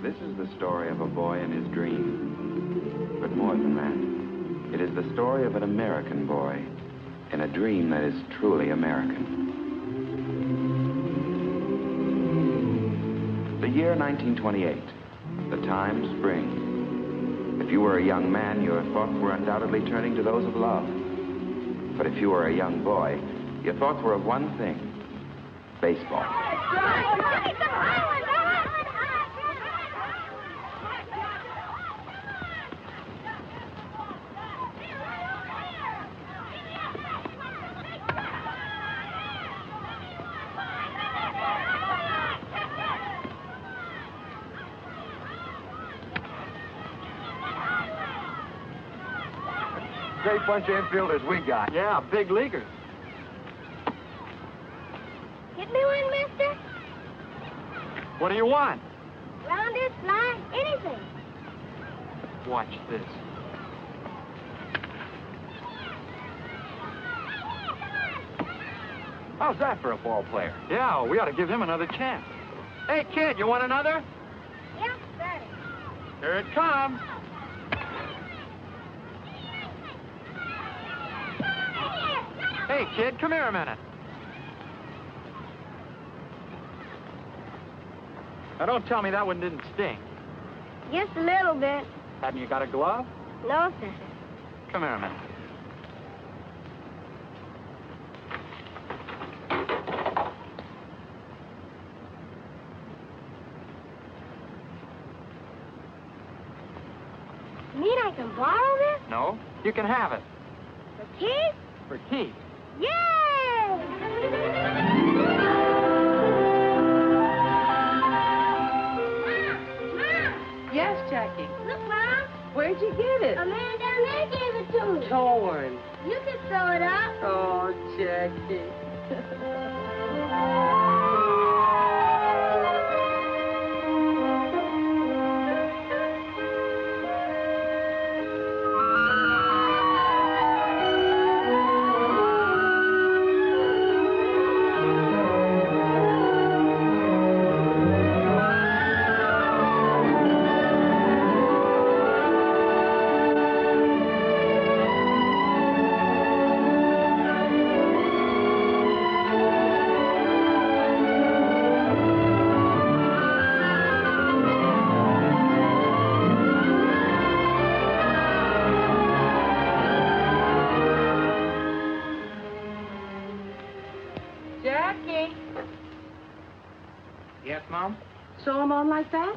This is the story of a boy and his dream. But more than that, it is the story of an American boy in a dream that is truly American. The year 1928, the time spring. If you were a young man, your thoughts were undoubtedly turning to those of love. But if you were a young boy, your thoughts were of one thing: baseball. Great bunch of infielders we got. Yeah, big leaguers. Hit me one, mister. What do you want? Rounders, fly, anything. Watch this. How's that for a ball player? Yeah, we ought to give him another chance. Hey, kid, you want another? Yep, sir. Here it comes. Hey, kid, come here a minute. Now, don't tell me that one didn't sting. Just a little bit. Hadn't you got a glove? No, sir. Come here a minute. You mean I can borrow this? No, you can have it. For keys? For keys. Yay! Yes, Jackie. Look, Mom. Where'd you get it? A man down there gave it to me. Torn. You can sew it up. Oh, Jackie. Jackie. Yes, Mom? Sew 'em on like that?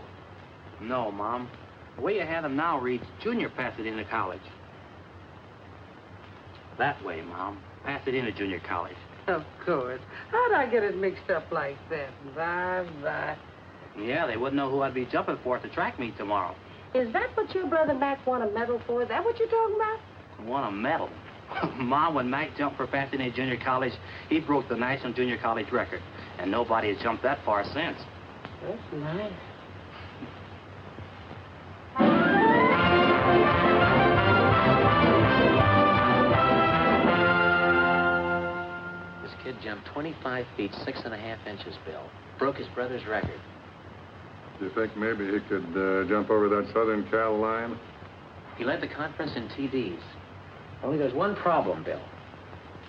No, Mom. The way you have them now reads Junior Pasadena College. That way, Mom. Pasadena Junior College. Of course. How'd I get it mixed up like that? Bye. Yeah, they wouldn't know who I'd be jumping for at the track meet tomorrow. Is that what your brother Mac won a medal for? Is that what you're talking about? Won a medal. Mom, when Mac jumped for Pasadena Junior College, he broke the National Junior College record. And nobody has jumped that far since. That's nice. This kid jumped 25 feet, 6.5 inches, Bill. Broke his brother's record. Do you think maybe he could jump over that Southern Cal line? He led the conference in TDs. Only there's one problem, Bill.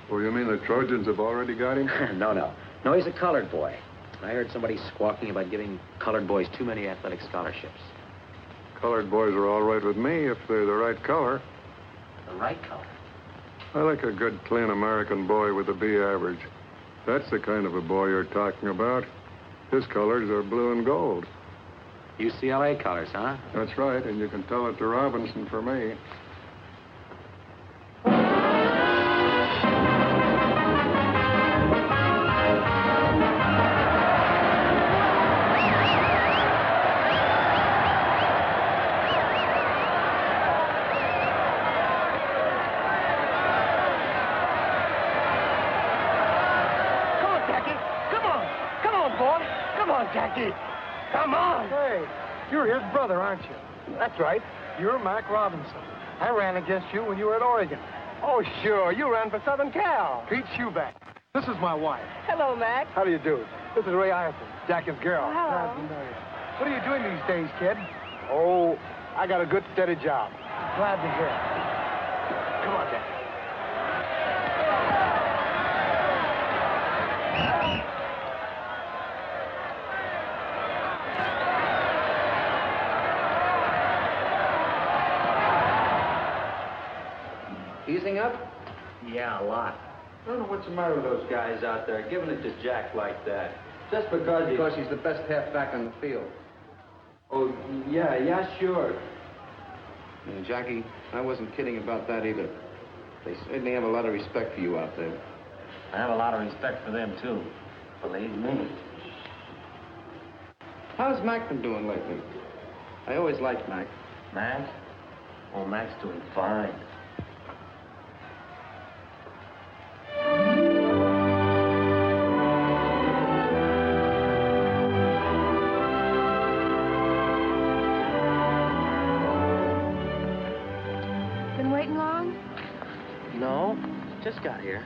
Oh, you mean the Trojans have already got him? No, he's a colored boy. I heard somebody squawking about giving colored boys too many athletic scholarships. Colored boys are all right with me if they're the right color. The right color? I like a good, clean American boy with a B average. That's the kind of a boy you're talking about. His colors are blue and gold. UCLA colors, huh? That's right, and you can tell it to Robinson for me. Jackie, come on. Hey, you're his brother, aren't you? That's right. You're Mac Robinson. I ran against you when you were at Oregon. Oh, sure. You ran for Southern Cal. Pete Schuback. This is my wife. Hello, Mac. How do you do? This is Ray Ireton, Jackie's girl. Oh, hello. Glad to know you. What are you doing these days, kid? Oh, I got a good, steady job. Glad to hear it. Come on, Dad. Easing up? Yeah, a lot. I don't know what's the matter with those guys out there, giving it to Jack like that. Just because he's the best halfback on the field. Oh, yeah, sure. And Jackie, I wasn't kidding about that either. They certainly have a lot of respect for you out there. I have a lot of respect for them, too. Believe me. How's Mac been doing lately? I always liked Mac. Mac? Oh, Mac's doing fine. Just got here.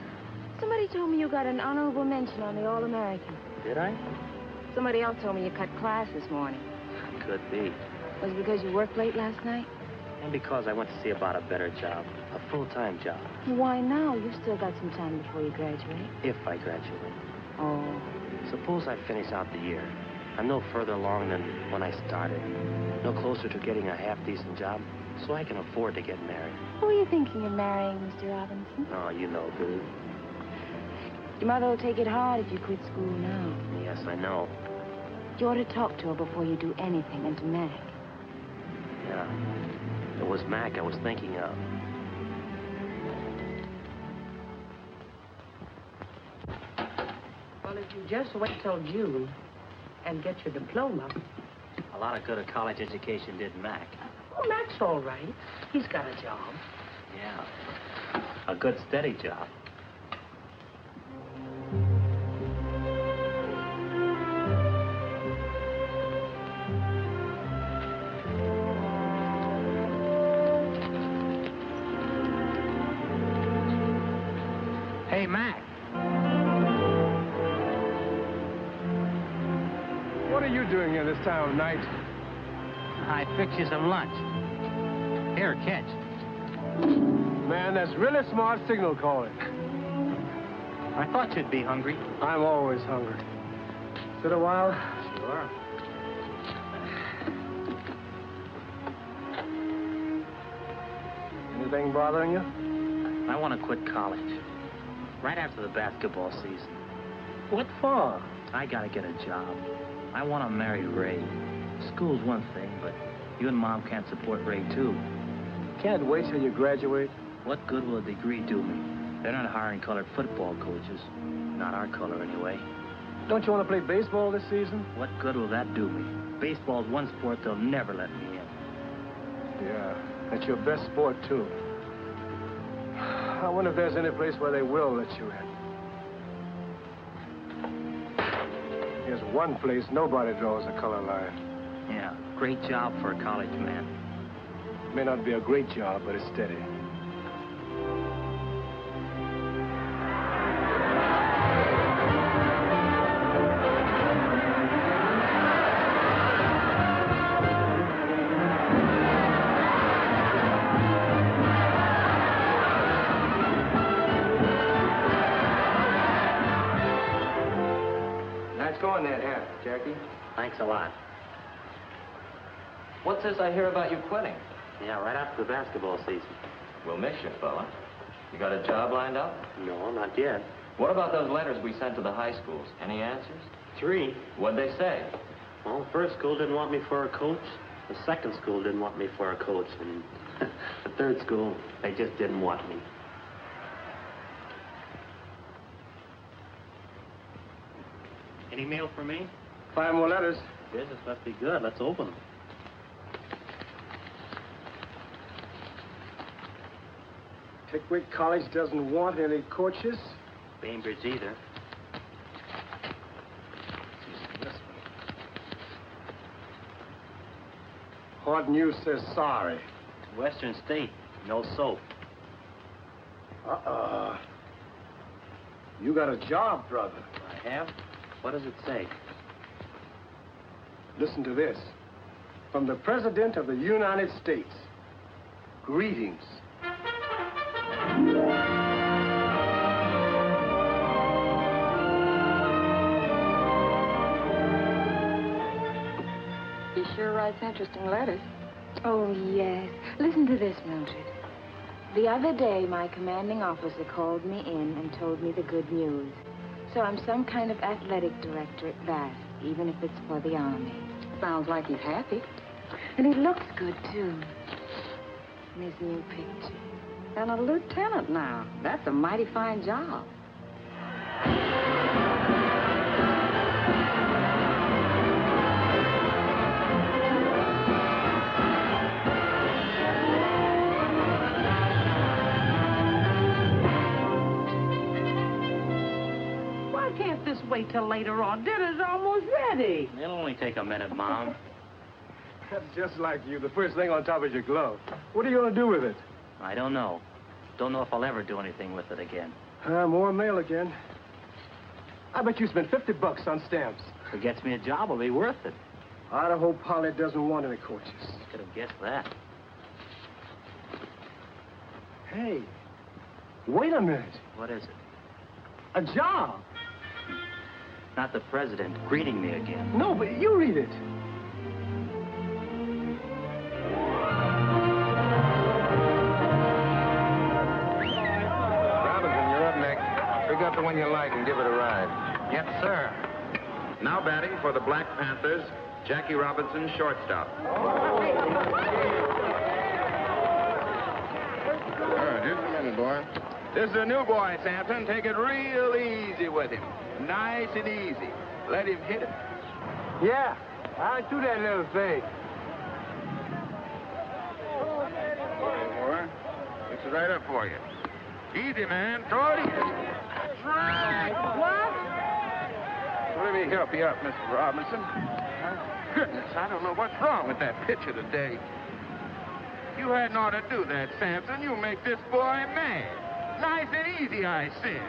Somebody told me you got an honorable mention on the All-American. Did I? Somebody else told me you cut class this morning. Could be. Was it because you worked late last night? And because I went to see about a better job. A full-time job. Why now? You've still got some time before you graduate. If I graduate. Oh. Suppose I finish out the year. I'm no further along than when I started. No closer to getting a half-decent job, so I can afford to get married. Who are you thinking of marrying, Mr. Robinson? Oh, you know who. Your mother will take it hard if you quit school now. Yes, I know. You ought to talk to her before you do anything, and to Mac. Yeah. It was Mac I was thinking of. Well, if you just wait till June and get your diploma. A lot of good a college education did Mac. Oh, Mac's all right. He's got a job. Yeah. A good, steady job. Hey, Mac. What are you doing here this time of night? I fixed you some lunch. Here, catch. Man, that's really smart signal calling. I thought you'd be hungry. I'm always hungry. Sit a while? Sure. Anything bothering you? I want to quit college. Right after the basketball season. What for? I gotta get a job. I want to marry Ray. School's one thing, but you and Mom can't support Ray, too. Can't wait till you graduate. What good will a degree do me? They're not hiring colored football coaches. Not our color, anyway. Don't you want to play baseball this season? What good will that do me? Baseball's one sport they'll never let me in. Yeah, that's your best sport, too. I wonder if there's any place where they will let you in. Here's one place nobody draws a color line. Yeah, great job for a college man. May not be a great job, but it's steady. Nice going, that hat, Jackie. Thanks a lot. What's this I hear about you quitting? Yeah, right after the basketball season. We'll miss you, fella. You got a job lined up? No, not yet. What about those letters we sent to the high schools? Any answers? 3. What'd they say? Well, the first school didn't want me for a coach. The second school didn't want me for a coach. And the third school, they just didn't want me. Any mail for me? 5 more letters. Business must be good. Let's open them. Pickwick College doesn't want any coaches. Bainbridge either. This one. Hard News says sorry. Western State, no soap. You got a job, brother. I have? What does it say? Listen to this. From the President of the United States. Greetings. He sure writes interesting letters. Oh, yes. Listen to this, Mildred. The other day, my commanding officer called me in and told me the good news. So I'm some kind of athletic director at last, even if it's for the Army. Sounds like he's happy. And he looks good, too. In his new picture. And a lieutenant now. That's a mighty fine job. Why can't this wait till later on? Dinner's almost ready. It'll only take a minute, Mom. That's just like you, the first thing on top of your glove. What are you going to do with it? I don't know. Don't know if I'll ever do anything with it again. More mail again. I bet you spent $50 on stamps. If it gets me a job, it'll be worth it. Idaho Polly doesn't want any coaches. Could have guessed that. Hey, wait a minute. What is it? A job. Not the president greeting me again. No, but you read it. Robinson, you're up next. Pick up the one you like and give it a ride. Yes, sir. Now batting for the Black Panthers, Jackie Robinson, shortstop. Just a minute, boy. This is a new boy, Sampson. Take it real easy with him. Nice and easy. Let him hit it. Yeah, I do that little thing. Boy, this is right up for you. Easy, man. Throw it easy. That's right. What? Let me help you up, Mr. Robinson. Goodness, I don't know what's wrong with that pitcher today. You hadn't ought to do that, Sampson. You make this boy mad. Nice and easy, I said.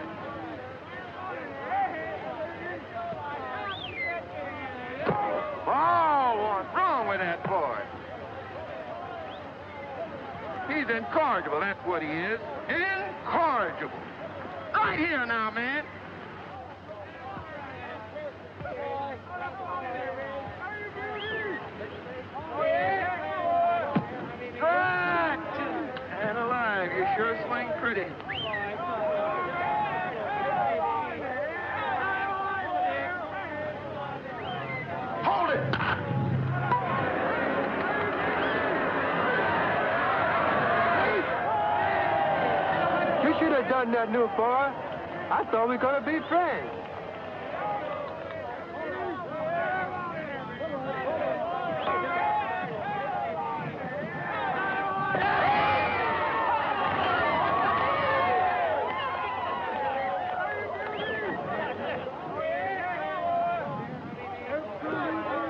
Oh, what's wrong with that boy? He's incorrigible, that's what he is. Incorrigible. Right here now, man. Good. And alive, you sure swing pretty. Hold it! You should have done that, new boy. I thought we were going to be friends.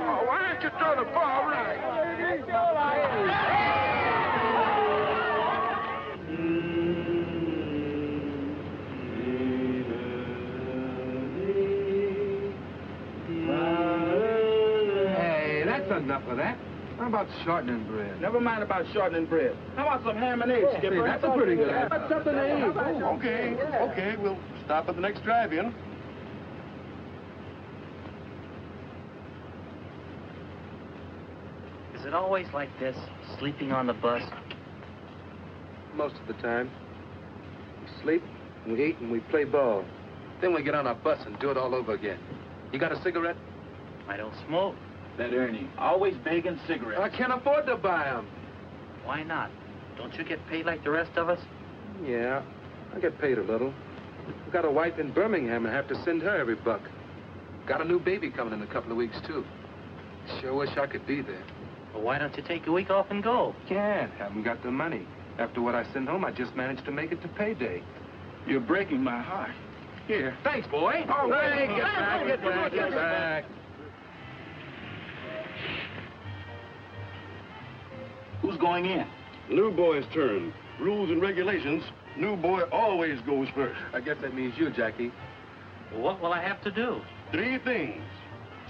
Oh, why don't you throw the ball right? Hey, that's enough of that. How about shortening bread? Never mind about shortening bread. How about some ham and eggs, Skipper? That's a pretty good idea. That's something to eat. Okay, we'll stop at the next drive-in. Is it always like this, sleeping on the bus? Most of the time. We sleep, we eat, and we play ball. Then we get on our bus and do it all over again. You got a cigarette? I don't smoke. That Ernie, always begging cigarettes. I can't afford to buy them. Why not? Don't you get paid like the rest of us? Yeah, I get paid a little. I've got a wife in Birmingham and have to send her every buck. Got a new baby coming in a couple of weeks, too. Sure wish I could be there. Well, why don't you take a week off and go? Can't. Haven't got the money. After what I send home, I just managed to make it to payday. You're breaking my heart. Here. Thanks, boy. Oh, hey, get back. Who's going in? New boy's turn. Rules and regulations, new boy always goes first. I guess that means you, Jackie. Well, what will I have to do? 3 things.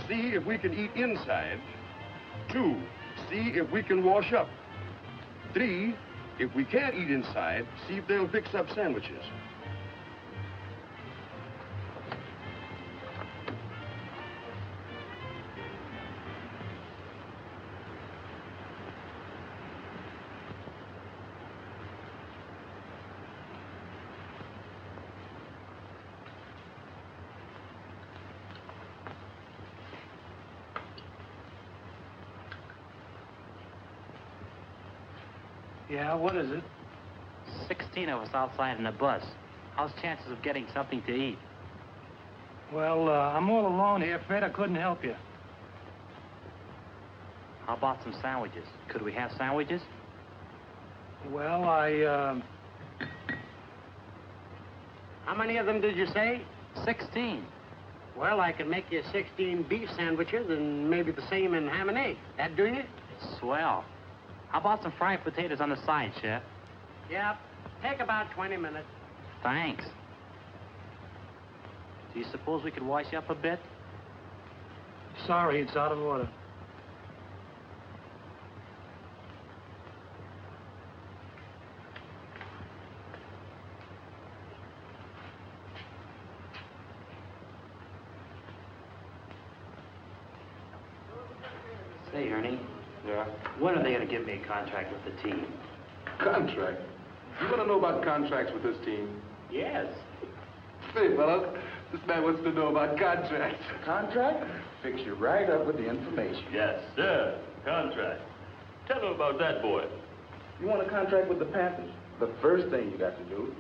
See if we can eat inside, 2, see if we can wash up. 3, if we can't eat inside, see if they'll fix up sandwiches. Yeah, what is it? 16 of us outside in a bus. How's chances of getting something to eat? Well, I'm all alone here, Fred. I couldn't help you. How about some sandwiches? Could we have sandwiches? Well, How many of them did you say? 16. Well, I can make you 16 beef sandwiches and maybe the same in ham and egg. That do you? Swell. How about some fried potatoes on the side, Chef? Yep. Take about 20 minutes. Thanks. Do you suppose we could wash you up a bit? sorry, it's out of order. Say, Ernie. Yeah? When are they going to give me a contract with the team? Contract? You want to know about contracts with this team? Yes. Say, fellas, this man wants to know about contracts. Contract? Fix you right up with the information. Yes, sir. Contract. Tell him about that, boy. You want a contract with the Panthers? The first thing you got to do,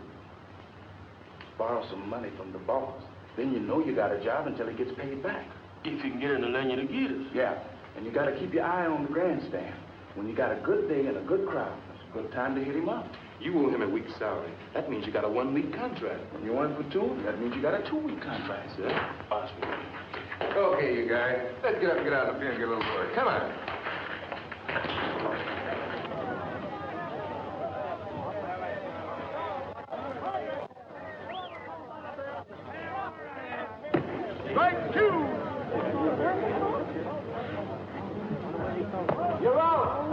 borrow some money from the boss. Then you know you got a job until he gets paid back. If you can get in the Lanyard to get us. Yeah, and you got to keep your eye on the grandstand. When you got a good day and a good crowd, it's a good time to hit him up. You owe him a week's salary. That means you got a 1-week contract. When you want for 2, that means you got a 2-week contract. Yeah? Possible. Okay, you guys. Let's get up and get out of the field and get a little work. Come on. Strike 2! You're out!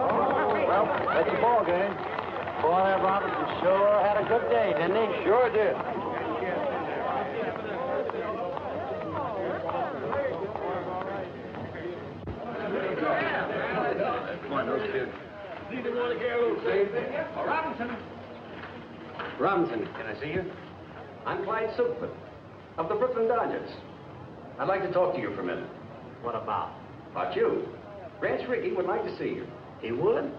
Well, that's the ball game. Boy, Robinson sure had a good day, didn't he? Sure did. Come on, those kids. Neither want to get a little safety. Robinson. Robinson, can I see you? I'm Clyde Silkman of the Brooklyn Dodgers. I'd like to talk to you for a minute. What about? About you. Rance Rickey would like to see you. He would?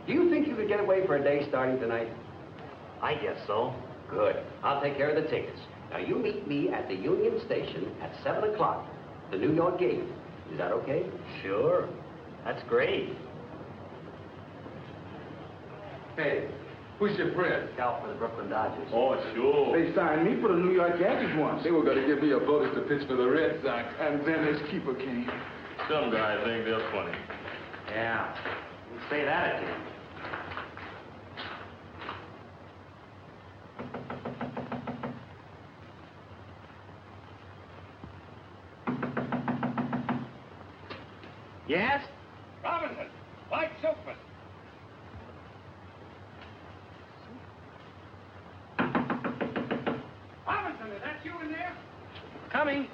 Do you think you could get away for a day starting tonight? I guess so. Good. I'll take care of the tickets. Now, you meet me at the Union Station at 7 o'clock, the New York game. Is that okay? Sure. That's great. Hey, who's your friend? Scout for the Brooklyn Dodgers. Oh, sure. They signed me for the New York Yankees once. They were going to give me a bonus to pitch for the Red Sox, and then this keeper came. Some guys think they're funny. Yeah. You say that again. Yes? Robinson! Clyde Silkman! Robinson, is that you in there? Coming.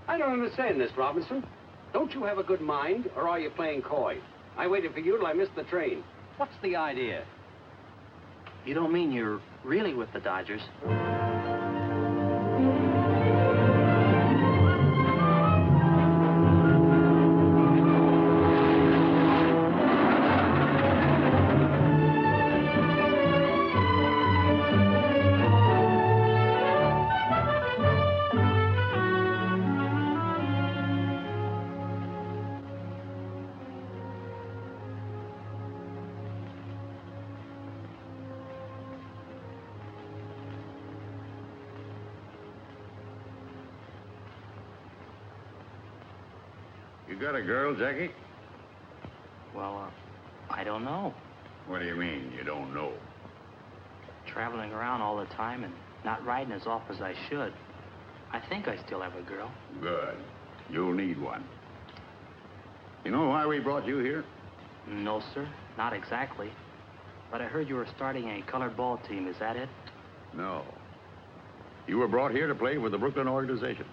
I don't understand this, Robinson. Don't you have a good mind, or are you playing coy? I waited for you till I missed the train. What's the idea? You don't mean you're really with the Dodgers? You got a girl, Jackie? Well, I don't know. What do you mean, you don't know? Traveling around all the time and Not riding as off as I should. I think I still have a girl. Good. You'll need one. You know why we brought you here? No, sir. Not exactly. But I heard you were starting a colored ball team. Is that it? No. You were brought here to play with the Brooklyn organization.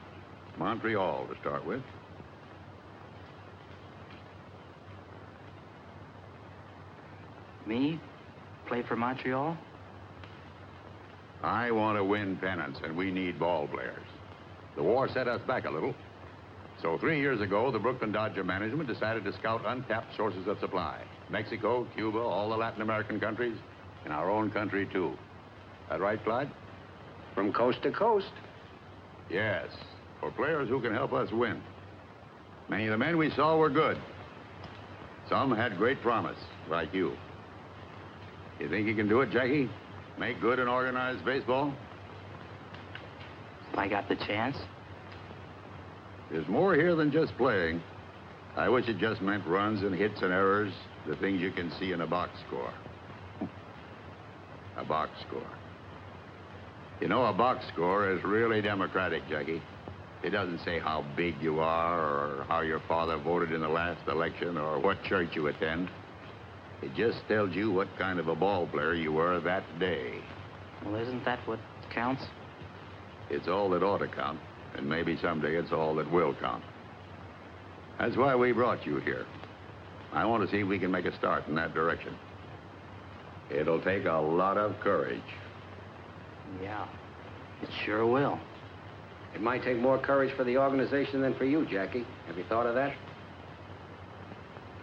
Montreal, to start with. Me? Play for Montreal? I want to win pennants, and we need ball players. The war set us back a little. So 3 years ago, the Brooklyn Dodger management decided to scout untapped sources of supply. Mexico, Cuba, all the Latin American countries, and our own country, too. That right, Clyde? From coast to coast. Yes, for players who can help us win. Many of the men we saw were good. Some had great promise, like you. You think you can do it, Jackie? Make good in organized baseball? If I got the chance? There's more here than just playing. I wish it just meant runs and hits and errors, the things you can see in a box score. A box score. You know, a box score is really democratic, Jackie. It doesn't say how big you are or how your father voted in the last election or what church you attend. It just tells you what kind of a ball player you were that day. Well, isn't that what counts? It's all that ought to count, and maybe someday it's all that will count. That's why we brought you here. I want to see if we can make a start in that direction. It'll take a lot of courage. Yeah, it sure will. It might take more courage for the organization than for you, Jackie. Have you thought of that?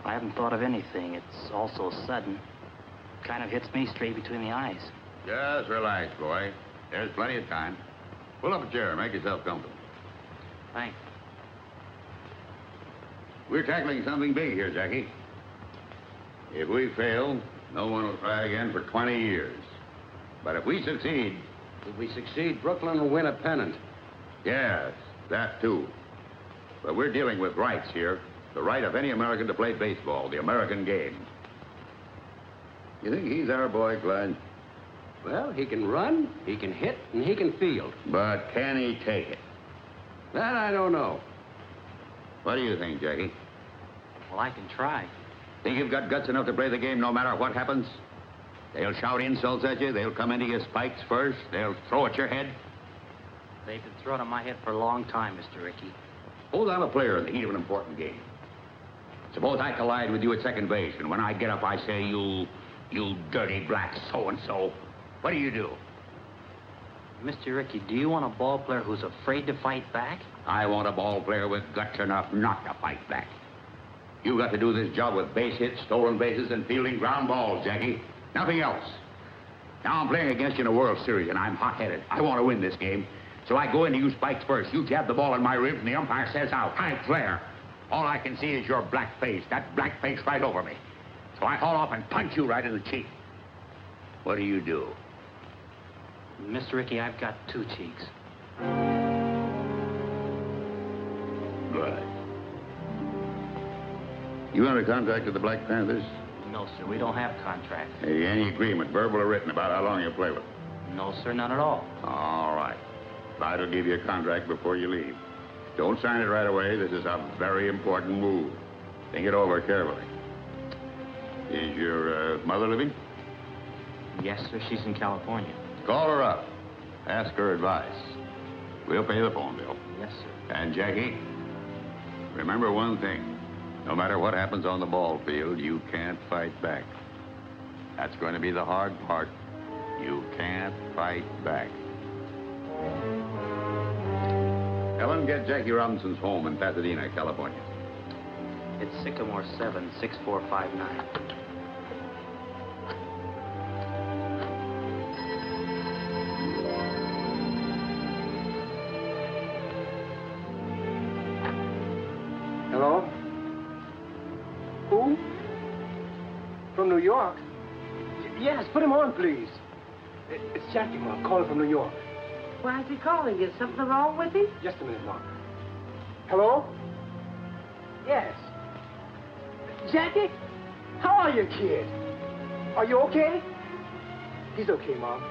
I haven't thought of anything. It's all so sudden. Kind of hits me straight between the eyes. Just relax, boy. There's plenty of time. Pull up a chair. Make yourself comfortable. Thanks. We're tackling something big here, Jackie. If we fail, no one will try again for 20 years. But if we succeed... If we succeed, Brooklyn will win a pennant. Yes, that too. But we're dealing with rights here. The right of any American to play baseball, the American game. You think he's our boy, Clyde? Well, he can run, he can hit, and he can field. But can he take it? That I don't know. What do you think, Jackie? Well, I can try. Think you've got guts enough to play the game no matter what happens? They'll shout insults at you. They'll come into your spikes first. They'll throw at your head. They've been throwing at my head for a long time, Mr. Rickey. Suppose I'm a player in the heat of an important game. Suppose I collide with you at second base, and when I get up, I say, you dirty black so-and-so. What do? Mr. Rickey, do you want a ball player who's afraid to fight back? I want a ball player with guts enough not to fight back. You got to do this job with base hits, stolen bases, and fielding ground balls, Jackie. Nothing else. Now I'm playing against you in a World Series, and I'm hot-headed. I want to win this game. So I go into you spikes first. You jab the ball in my ribs, and the umpire says out. I flare. All I can see is your black face, that black face right over me. So I haul off and punch you right in the cheek. What do? Mr. Rickey, I've got two cheeks. Good. You under contract with the Black Panthers? No, sir, we don't have contracts. Hey, any agreement, verbal or written, about how long you'll play with? No, sir, none at all. All right. Clyde will give you a contract before you leave. Don't sign it right away. This is a very important move. Think it over carefully. Is your mother living? Yes, sir, she's in California. Call her up. Ask her advice. We'll pay the phone bill. Yes, sir. And, Jackie, remember one thing. No matter what happens on the ball field, you can't fight back. That's going to be the hard part. You can't fight back. Helen, get Jackie Robinson's home in Pasadena, California. It's Sycamore 7, 6459. Hello? Who? From New York? Yes, put him on, please. It's Jackie, Mom, calling from New York. Why is he calling? Is something wrong with him? Just a minute, Mom. Hello? Yes. Jackie? How are you, kid? Are you okay? He's okay, Mom.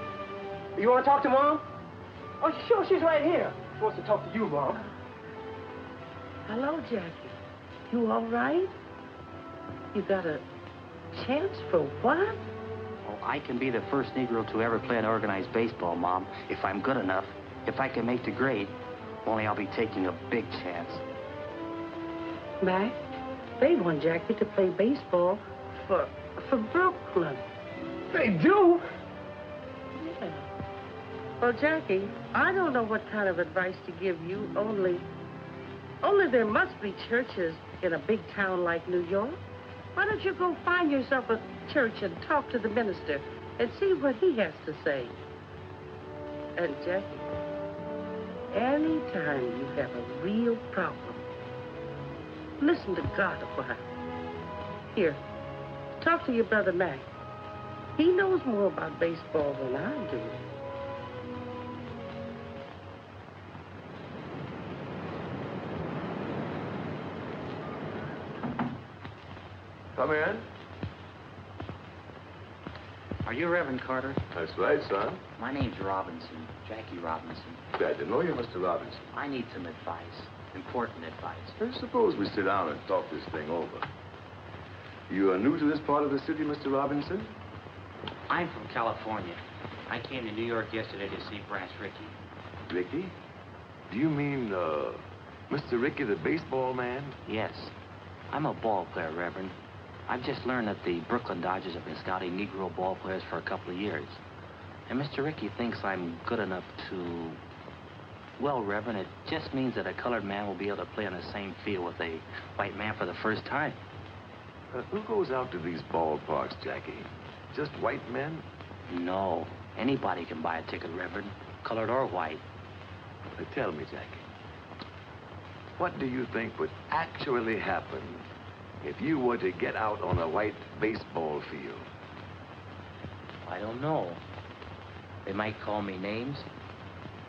You want to talk to Mom? Oh, sure, she's right here. She wants to talk to you, Mom. Hello, Jackie. You all right? You got a chance for what? Oh, I can be the first Negro to ever play an organized baseball, Mom, if I'm good enough. If I can make the grade. Only I'll be taking a big chance. Mac, they want Jackie to play baseball for Brooklyn. They do? Yeah. Well, Jackie, I don't know what kind of advice to give you, only there must be churches in a big town like New York. Why don't you go find yourself a church and talk to the minister and see what he has to say? And Jackie, anytime you have a real problem, listen to God a while. Here, talk to your brother Mac. He knows more about baseball than I do. Come in. Are you Reverend Carter? That's right, son. My name's Robinson, Jackie Robinson. Glad to know you, Mr. Robinson. I need some advice, important advice. Well, suppose we sit down and talk this thing over. You are new to this part of the city, Mr. Robinson? I'm from California. I came to New York yesterday to see Brass Rickey. Rickey? Do you mean, Mr. Rickey, the baseball man? Yes. I'm a ball player, Reverend. I've just learned that the Brooklyn Dodgers have been scouting Negro ball players for a couple of years. And Mr. Rickey thinks I'm good enough to... Well, Reverend, it just means that a colored man will be able to play on the same field with a white man for the first time. Who goes out to these ballparks, Jackie? Just white men? No. Anybody can buy a ticket, Reverend, colored or white. Tell me, Jackie, what do you think would actually happen if you were to get out on a white baseball field? I don't know. They might call me names.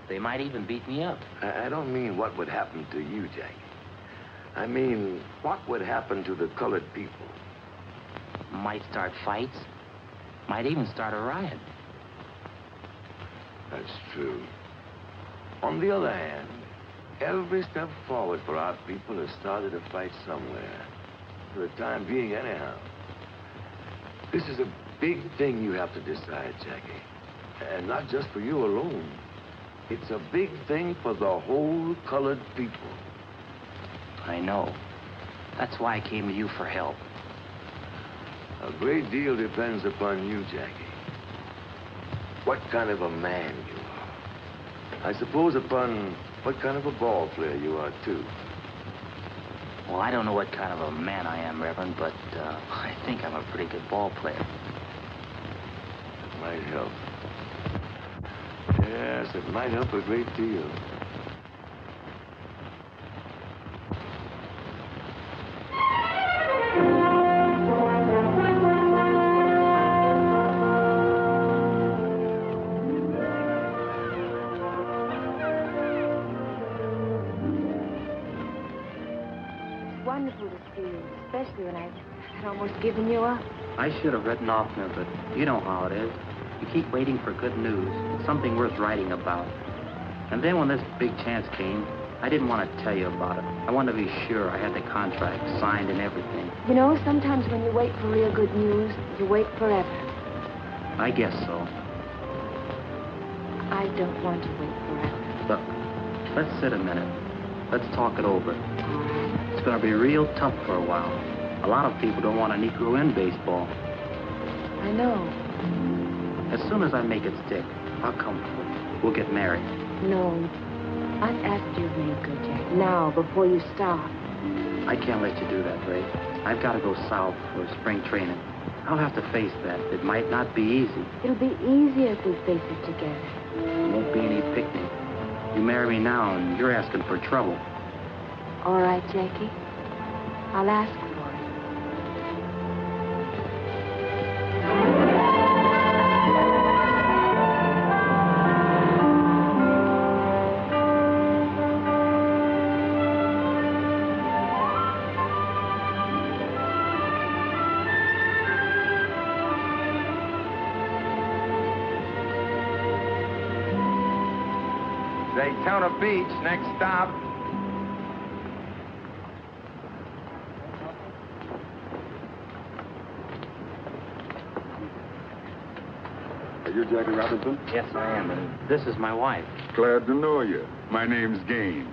They might even beat me up. I don't mean what would happen to you, Jackie. I mean, what would happen to the colored people? Might start fights. Might even start a riot. That's true. On the other hand, every step forward for our people has started a fight somewhere. For the time being, anyhow. This is a big thing you have to decide, Jackie. And not just for you alone. It's a big thing for the whole colored people. I know. That's why I came to you for help. A great deal depends upon you, Jackie. What kind of a man you are. I suppose upon what kind of a ball player you are, too. Well, I don't know what kind of a man I am, Reverend, but I think I'm a pretty good ball player. It might help. Yes, it might help a great deal. Wonderful to see you, especially when I had almost given you up. I should have written oftener, but you know how it is. You keep waiting for good news, something worth writing about. And then when this big chance came, I didn't want to tell you about it. I wanted to be sure I had the contract signed and everything. You know, sometimes when you wait for real good news, you wait forever. I guess so. I don't want to wait forever. Look, let's sit a minute. Let's talk it over. It's going to be real tough for a while. A lot of people don't want a Negro in baseball. I know. As soon as I make it stick, I'll come for it. We'll get married. No. I've asked you to make good, Jack. Now, before you stop. I can't let you do that, Ray. I've got to go south for spring training. I'll have to face that. It might not be easy. It'll be easier if we face it together. It won't be any picnic. You marry me now, and you're asking for trouble. All right, Jackie. I'll ask for it. Daytona Beach, next stop. Are you Jackie Robinson? Yes, I am, and this is my wife. Glad to know you. My name's Gaines.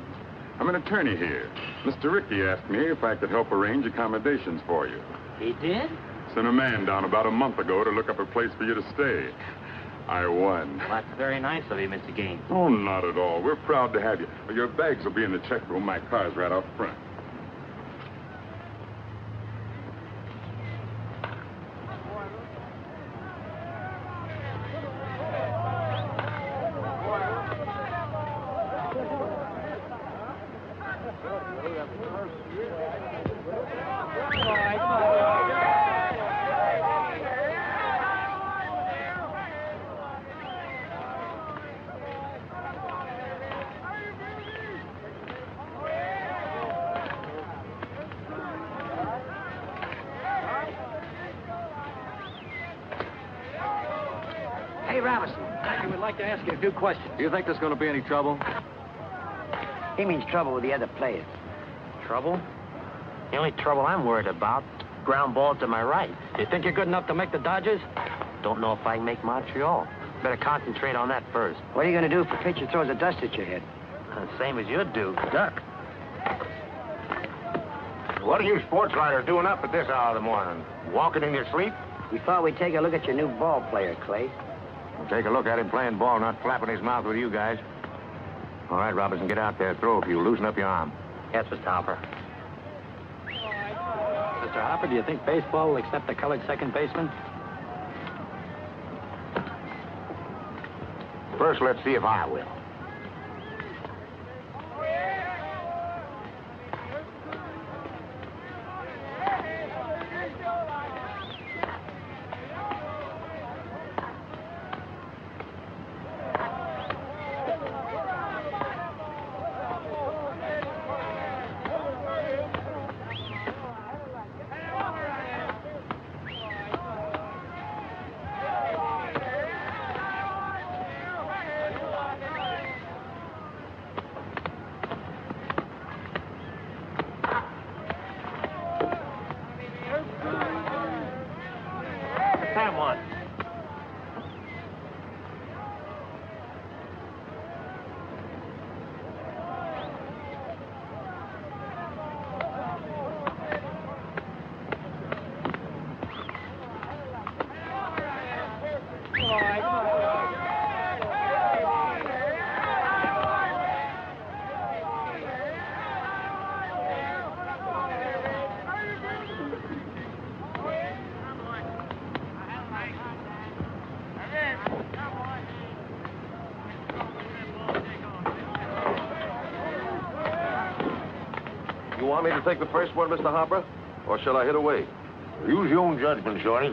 I'm an attorney here. Mr. Ricky asked me if I could help arrange accommodations for you. He did? Sent a man down about a month ago to look up a place for you to stay. I won. Well, that's very nice of you, Mr. Gaines. Oh, not at all. We're proud to have you. Your bags will be in the check room. My car's right out front. Hey, Robinson, Jackie would like to ask you a few questions. Do you think there's going to be any trouble? He means trouble with the other players. Trouble? The only trouble I'm worried about, ground ball to my right. You think you're good enough to make the Dodgers? Don't know if I can make Montreal. Better concentrate on that first. What are you going to do if a pitcher throws a dust at your head? Same as you'd do, duck. What are you sports writers doing up at this hour of the morning? Walking in your sleep? We thought we'd take a look at your new ball player, Clay. We'll take a look at him playing ball, not flapping his mouth with you guys. All right, Robinson, get out there. Throw a few. Loosen up your arm. Yes, Mr. Hopper. Mr. Hopper, do you think baseball will accept a colored second baseman? First, let's see if I will. You want me to take the first one, Mr. Hopper? Or shall I hit away? Use your own judgment, Shorty.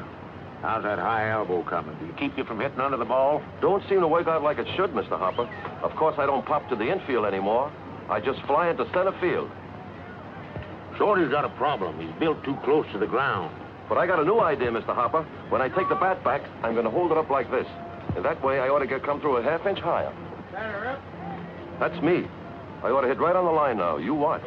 How's that high elbow coming? Do you keep you from hitting under the ball? Don't seem to work out like it should, Mr. Hopper. Of course, I don't pop to the infield anymore. I just fly into center field. Shorty's got a problem. He's built too close to the ground. But I got a new idea, Mr. Hopper. When I take the bat back, I'm going to hold it up like this. And that way, I ought to come through a half-inch higher. Batter up. That's me. I ought to hit right on the line now. You watch.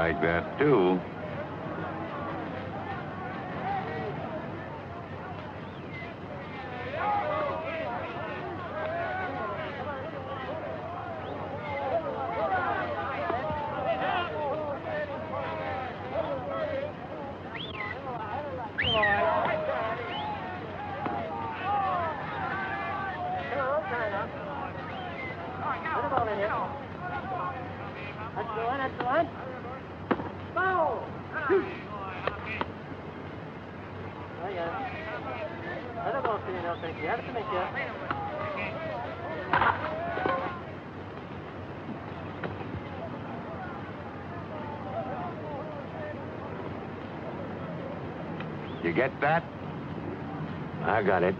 like that, too. You get that? I got it.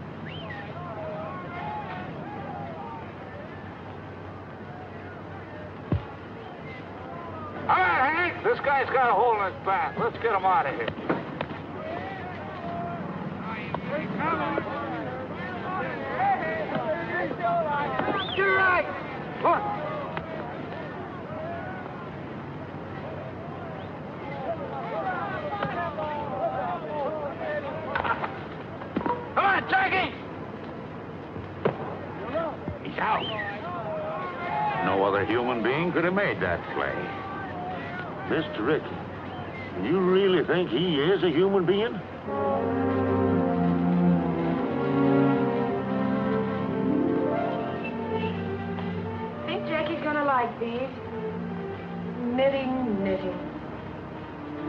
All right, Hank. This guy's got a hole in his back. Let's get him out of here. You're right. Look. Come on, Jackie. He's out. No other human being could have made that play. Mr. Ricky, you really think he is a human being? Think Jackie's gonna like these? Knitting, knitting.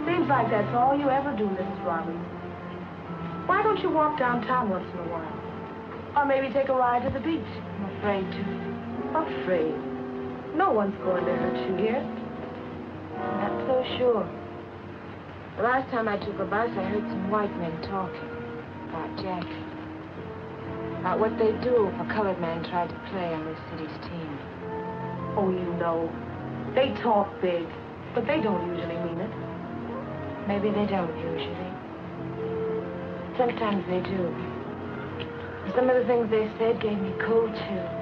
Seems like that's all you ever do, Mrs. Robbins. Why don't you walk downtown once in a while? Or maybe take a ride to the beach? I'm afraid to. Afraid? No one's going to hurt you here. I'm not so sure. The last time I took a bus, I heard some white men talking about Jackie. About what they do if a colored man tried to play on this city's team. Oh, you know. They talk big, but they don't usually mean it. Maybe they don't usually. Sometimes they do. Some of the things they said gave me cold chills.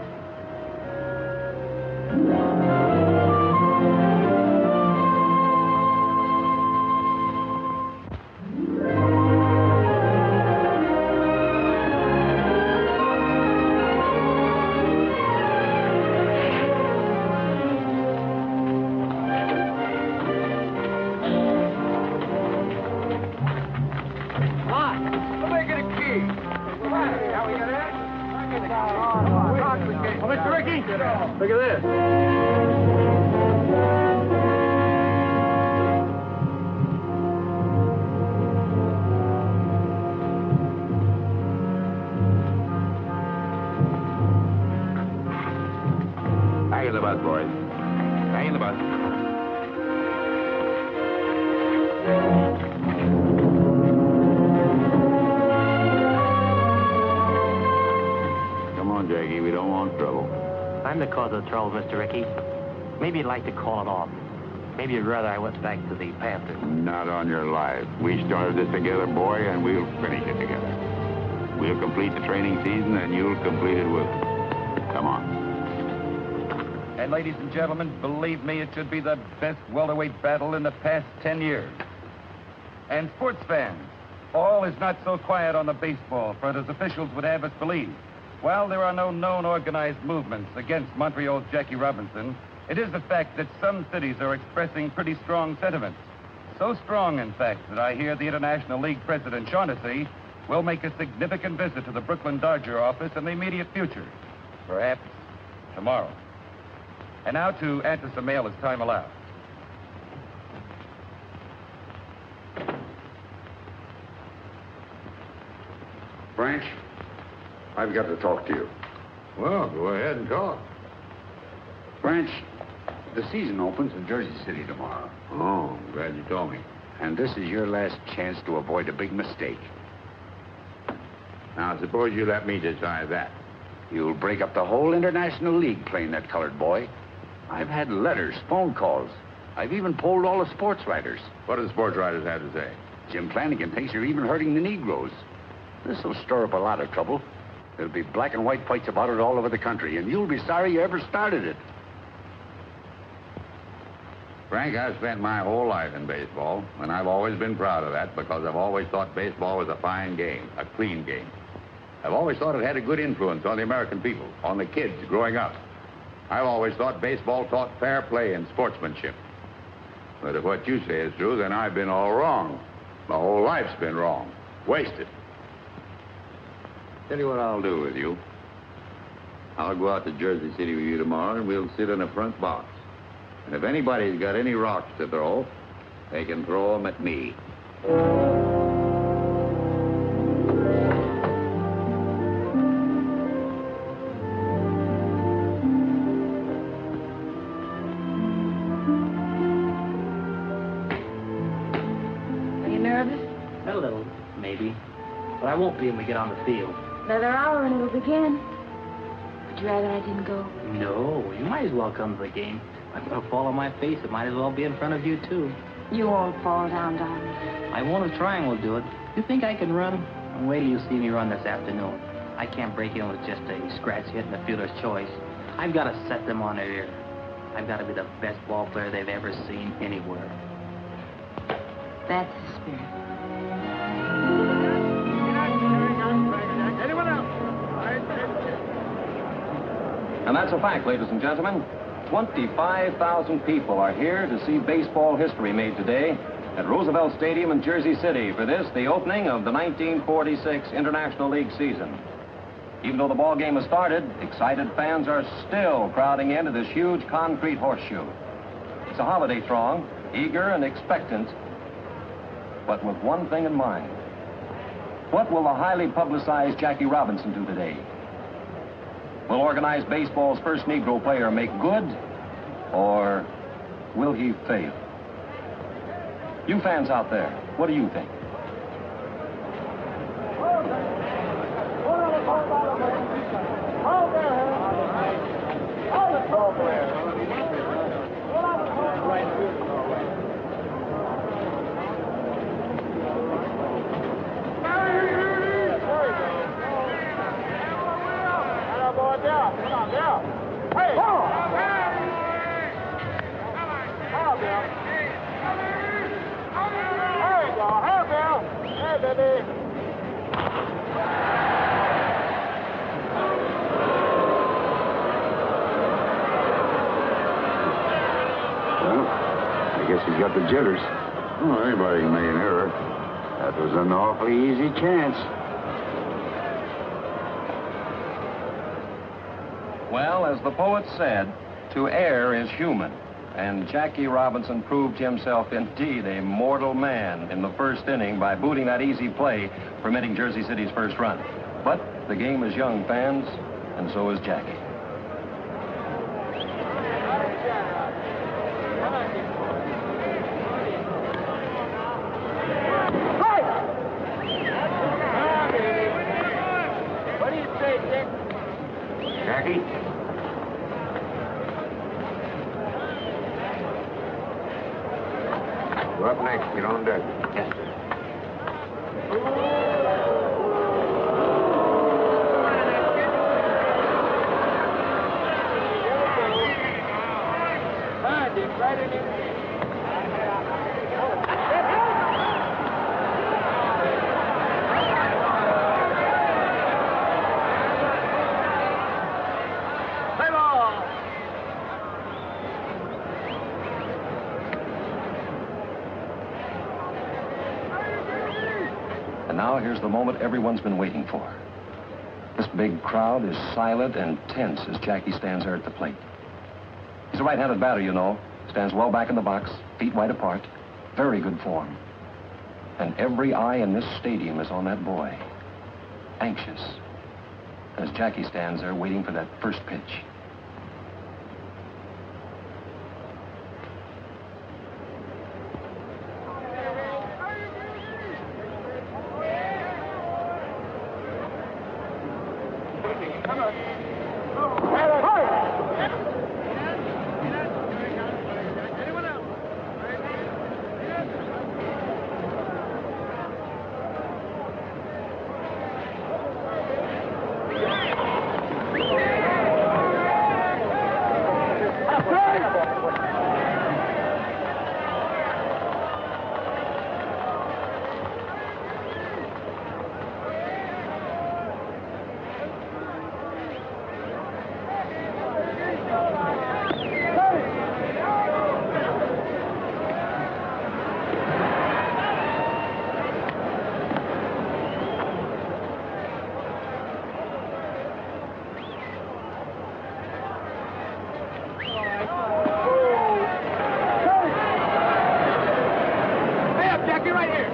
Look at this. Hang in the bus, boys. Hang in the bus. Come on, Jackie. We don't want trouble. I'm the cause of the trouble, Mr. Ricky. Maybe you'd like to call it off. Maybe you'd rather I went back to the Panthers. Not on your life. We started this together, boy, and we'll finish it together. We'll complete the training season, and you'll complete it with us. Come on. And ladies and gentlemen, believe me, it should be the best welterweight battle in the past 10 years. And sports fans, all is not so quiet on the baseball front as officials would have us believe. While there are no known organized movements against Montreal's Jackie Robinson, it is the fact that some cities are expressing pretty strong sentiments. So strong, in fact, that I hear the International League President Shaughnessy will make a significant visit to the Brooklyn Dodger office in the immediate future. Perhaps tomorrow. And now to answer some mail as time allows. Branch, I've got to talk to you. Well, go ahead and talk. Branch, the season opens in Jersey City tomorrow. Oh, I'm glad you told me. And this is your last chance to avoid a big mistake. Now, suppose you let me decide that. You'll break up the whole International League playing that colored boy. I've had letters, phone calls. I've even polled all the sports writers. What do the sports writers have to say? Jim Flanagan thinks you're even hurting the Negroes. This will stir up a lot of trouble. There'll be black and white fights about it all over the country, and you'll be sorry you ever started it. Frank, I've spent my whole life in baseball, and I've always been proud of that because I've always thought baseball was a fine game, a clean game. I've always thought it had a good influence on the American people, on the kids growing up. I've always thought baseball taught fair play and sportsmanship. But if what you say is true, then I've been all wrong. My whole life's been wrong. Wasted. Tell you what I'll do with you. I'll go out to Jersey City with you tomorrow, and we'll sit in a front box. And if anybody's got any rocks to throw, they can throw them at me. Are you nervous? A little, maybe. But I won't be when we get on the field. Another hour and we'll begin. Would you rather I didn't go? No, you might as well come to the game. I'm gonna fall on my face. It might as well be in front of you, too. You won't fall down, darling. I won't. A trying will do it. You think I can run? Wait till you see me run this afternoon. I can't break in with just a scratch hit and a fielder's choice. I've got to set them on their ear. I've got to be the best ball player they've ever seen anywhere. That's the spirit. Anyone else? And that's a fact, ladies and gentlemen. 25,000 people are here to see baseball history made today at Roosevelt Stadium in Jersey City for this, the opening of the 1946 International League season. Even though the ball game has started, excited fans are still crowding into this huge concrete horseshoe. It's a holiday throng, eager and expectant, but with one thing in mind. What will the highly publicized Jackie Robinson do today? Will organized baseball's first Negro player make good, or will he fail? You fans out there, what do you think? I guess he's got the jitters. Oh, anybody can make an error. That was an awfully easy chance. Well, as the poet said, to err is human. And Jackie Robinson proved himself indeed a mortal man in the first inning by booting that easy play, permitting Jersey City's first run. But the game is young, fans, and so is Jackie. What do you say, Dick? Jackie? You're up next. Get on deck. Yes, sir. Right in there. And now here's the moment everyone's been waiting for. This big crowd is silent and tense as Jackie stands there at the plate. He's a right-handed batter, you know. Stands well back in the box, feet wide apart. Very good form. And every eye in this stadium is on that boy. Anxious. As Jackie stands there waiting for that first pitch. Jackie, right here.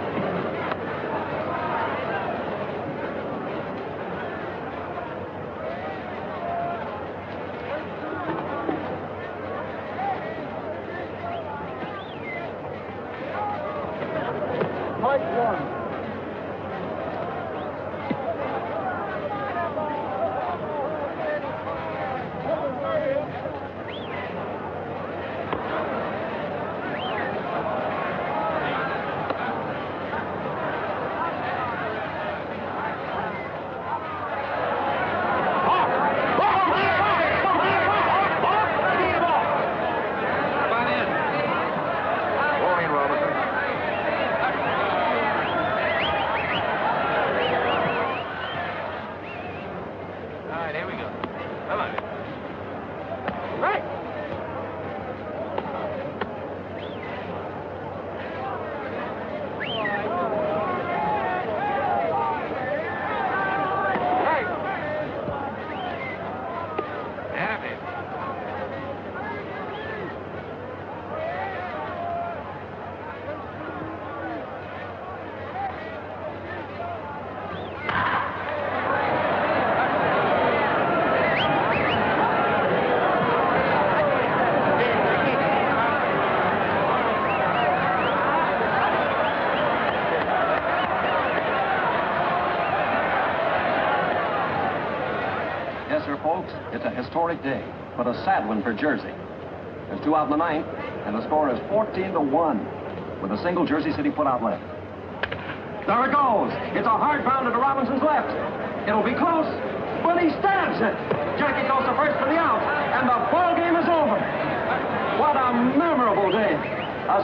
Fight one. Yes, sir, folks, it's a historic day, but a sad one for Jersey. There's 2 out in the 9th, and the score is 14-1, with a single Jersey City put out left. There it goes. It's a hard pound to Robinson's left. It'll be close, but he stabs it. Jackie goes to first for the out, and the ball game is over. What a memorable day,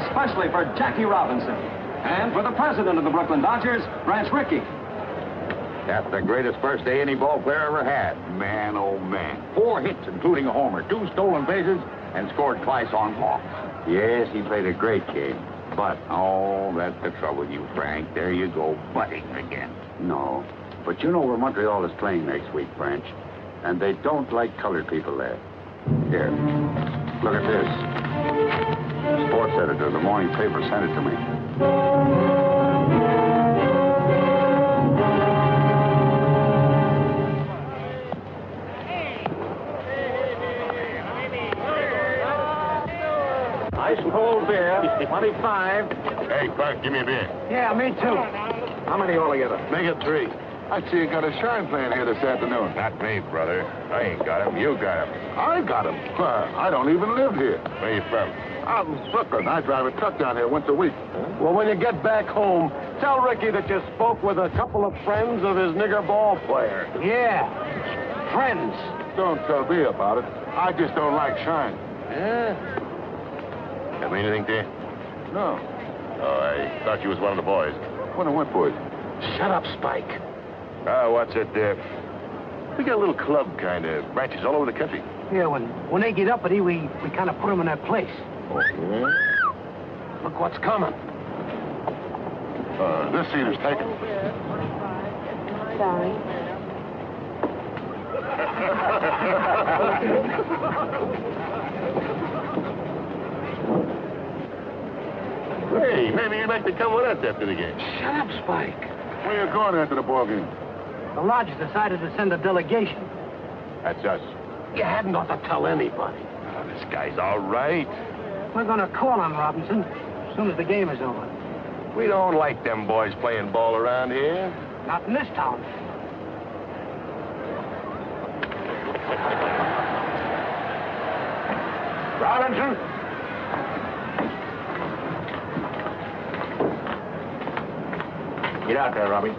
especially for Jackie Robinson, and for the president of the Brooklyn Dodgers, Branch Rickey. That's the greatest first day any ball player ever had. Man, oh, man. 4 hits, including a homer, 2 stolen bases, and scored twice on walks. Yes, he played a great game. But, oh, that's the trouble with you, Frank. There you go, butting again. No. But you know where Montreal is playing next week, Branch. And they don't like colored people there. Here, look at this. Sports editor of the morning paper sent it to me. Ice cold beer, 25. Hey, Clark, give me a beer. Yeah, me too. How many altogether? Make it 3. I see you got a shine playing here this afternoon. Not me, brother. I ain't got him. You got him. I got him. I don't even live here. Where you from? I'm in Brooklyn. I drive a truck down here once a week. Well, when you get back home, tell Ricky that you spoke with a couple of friends of his nigger ball player. Yeah, friends. Don't tell me about it. I just don't like shine. Yeah? That mean anything to you? No. Oh, I thought you was one of the boys. One of what boys? Shut up, Spike. Oh, what's it, we got a little club, kind of, branches all over the country. Yeah, when they get uppity, we kind of put them in their place. Oh, yeah? Look what's coming. This seat is taken. Sorry. Hey, maybe you'd like to come with us after the game. Shut up, Spike. Where you going after the ball game? The lodge decided to send a delegation. That's us. You hadn't ought to tell anybody. Oh, this guy's all right. We're going to call on Robinson as soon as the game is over. We don't like them boys playing ball around here. Not in this town. Robinson? Get out there, Robbie.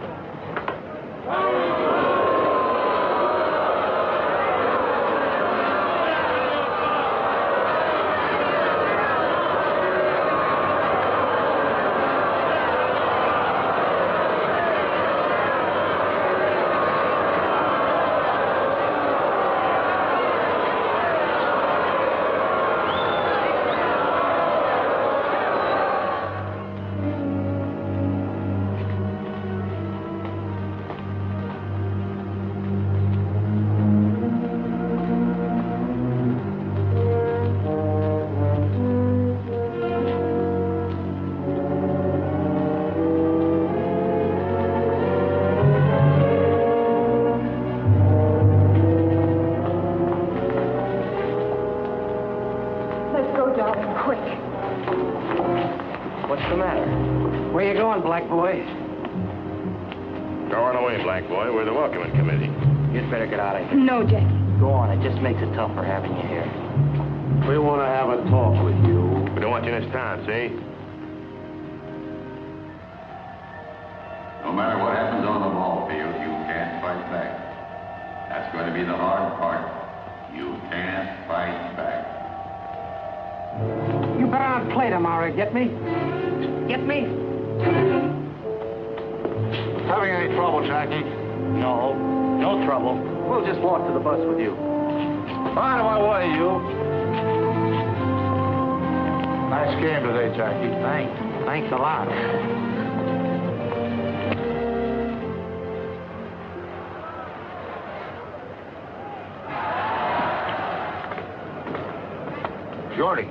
Where you going, black boy? Go on away, black boy. We're the welcoming committee. You'd better get out of here. No, Jackie. Go on. It just makes it tougher having you here. We want to have a talk with you. We don't want you in this town, see? No matter what happens on the ball field, you can't fight back. That's going to be the hard part. You can't fight back. You better not play tomorrow, get me? Get me? Having any trouble, Jackie? No. No trouble. We'll just walk to the bus with you. Out of my way, you. Nice game today, Jackie. Thanks a lot. Shorty.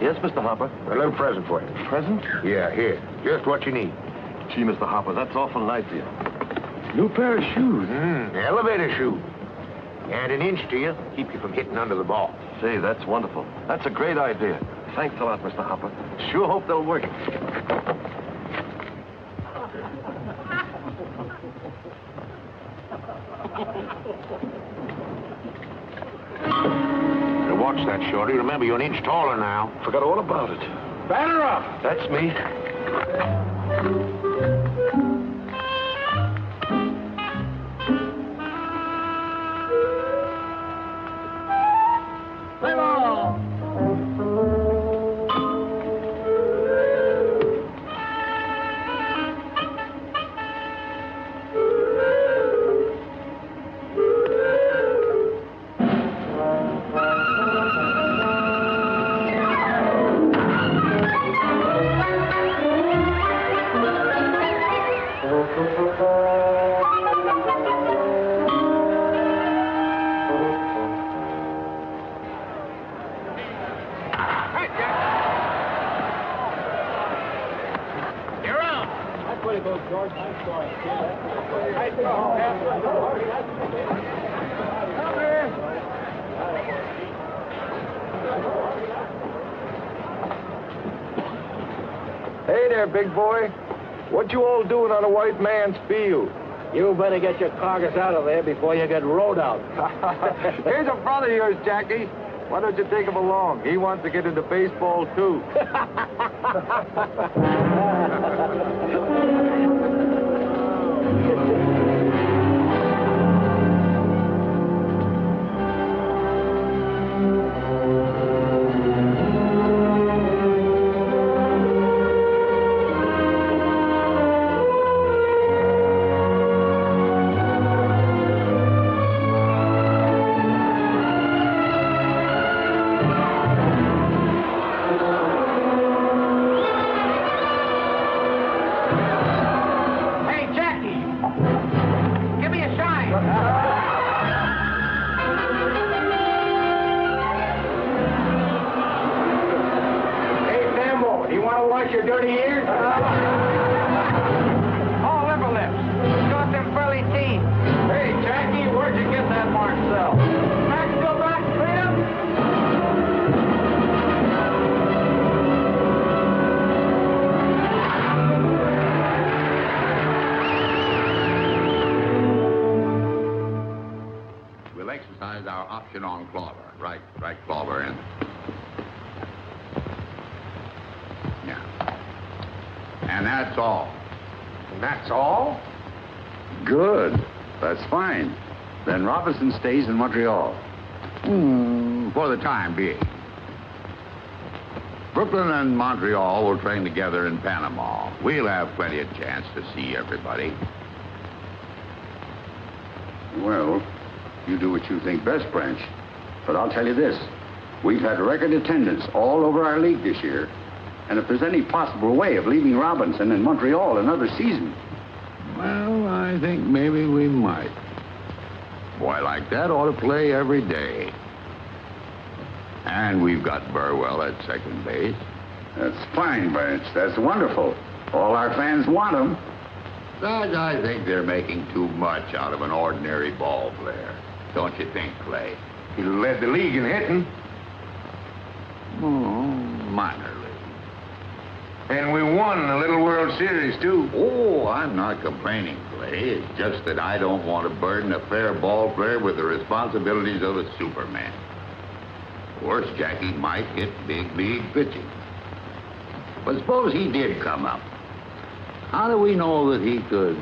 Yes, Mr. Hopper? A little present for you. Present? Yeah, here. Just what you need. Gee, Mr. Hopper, that's awful nice of you. New pair of shoes. Elevator shoe. Add an inch to you, keep you from hitting under the ball. Say, that's wonderful. That's a great idea. Thanks a lot, Mr. Hopper. Sure hope they'll work. Now watch that, Shorty. Remember, you're an inch taller now. Forgot all about it. Batter up! That's me. Play ball! Hey there, big boy. What you all doing on a white man's field? You better get your carcass out of there before you get rode out. Here's a brother of yours, Jackie. Why don't you take him along? He wants to get into baseball, too. Your dirty ears? Oh, liver lips. Got them frilly teeth. Hey, Jackie, where'd you get that Marcel? Maxwell Rock Freedom? We'll exercise our option on Clover. Right, Clover in. And that's all. That's all? Good. That's fine. Then Robinson stays in Montreal. For the time being. Brooklyn and Montreal will train together in Panama. We'll have plenty of chance to see everybody. Well, you do what you think best, Branch. But I'll tell you this. We've had record attendance all over our league this year. And if there's any possible way of leaving Robinson in Montreal another season... Well, I think maybe we might. Boy like that ought to play every day. And we've got Burwell at second base. That's fine, Branch. That's wonderful. All our fans want him. But I think they're making too much out of an ordinary ball player. Don't you think, Clay? He led the league in hitting. Oh, minor league. And we won the Little World Series, too. Oh, I'm not complaining, Clay. It's just that I don't want to burden a fair ball player with the responsibilities of a Superman. Of course, Jackie might hit big league pitching. But suppose he did come up. How do we know that he could,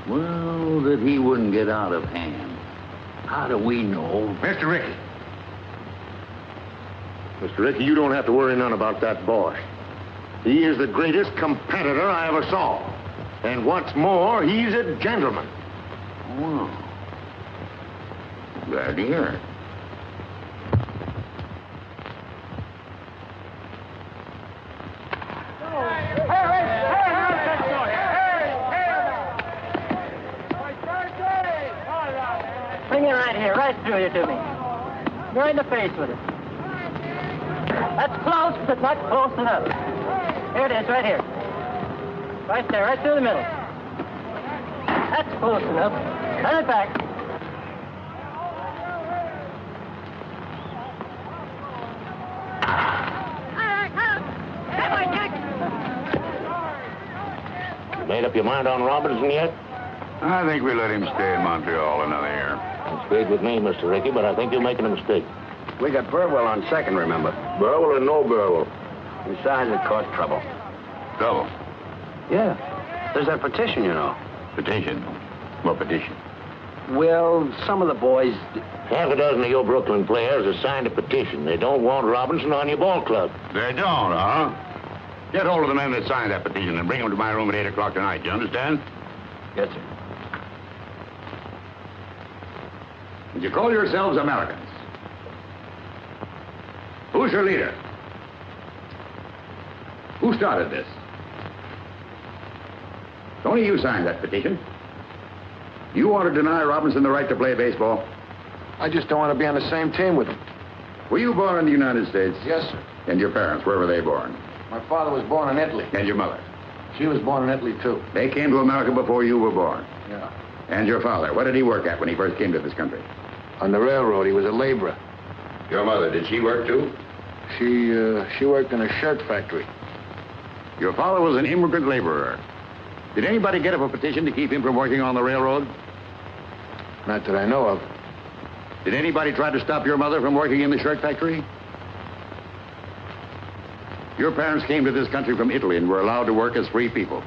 well, that he wouldn't get out of hand? How do we know? Mr. Rickey. Mr. Rickey, you don't have to worry none about that boy. He is the greatest competitor I ever saw. And what's more, he's a gentleman. Well, glad to hear it. Bring it right here, right through here to me. Right in the face with it. That's close, but not close enough. Here it is, right here. Right there, right through the middle. That's close enough. Turn it back. You made up your mind on Robinson yet? I think we let him stay in Montreal another year. It's great with me, Mr. Rickey, but I think you're making a mistake. We got Burwell on second, remember? Burwell or no Burwell? Besides, it caused trouble. Trouble? Yeah. There's that petition, you know. Petition? What petition? Well, some of the boys... Half a dozen of your Brooklyn players have signed a petition. They don't want Robinson on your ball club. They don't, huh? Get hold of the men that signed that petition and bring them to my room at 8 o'clock tonight. You understand? Yes, sir. And you call yourselves Americans. Who's your leader? Who started this? Only you signed that petition. You want to deny Robinson the right to play baseball? I just don't want to be on the same team with him. Were you born in the United States? Yes, sir. And your parents, where were they born? My father was born in Italy. And your mother? She was born in Italy, too. They came to America before you were born? Yeah. And your father, what did he work at when he first came to this country? On the railroad, he was a laborer. Your mother, did she work, too? She worked in a shirt factory. Your father was an immigrant laborer. Did anybody get up a petition to keep him from working on the railroad? Not that I know of. Did anybody try to stop your mother from working in the shirt factory? Your parents came to this country from Italy and were allowed to work as free people.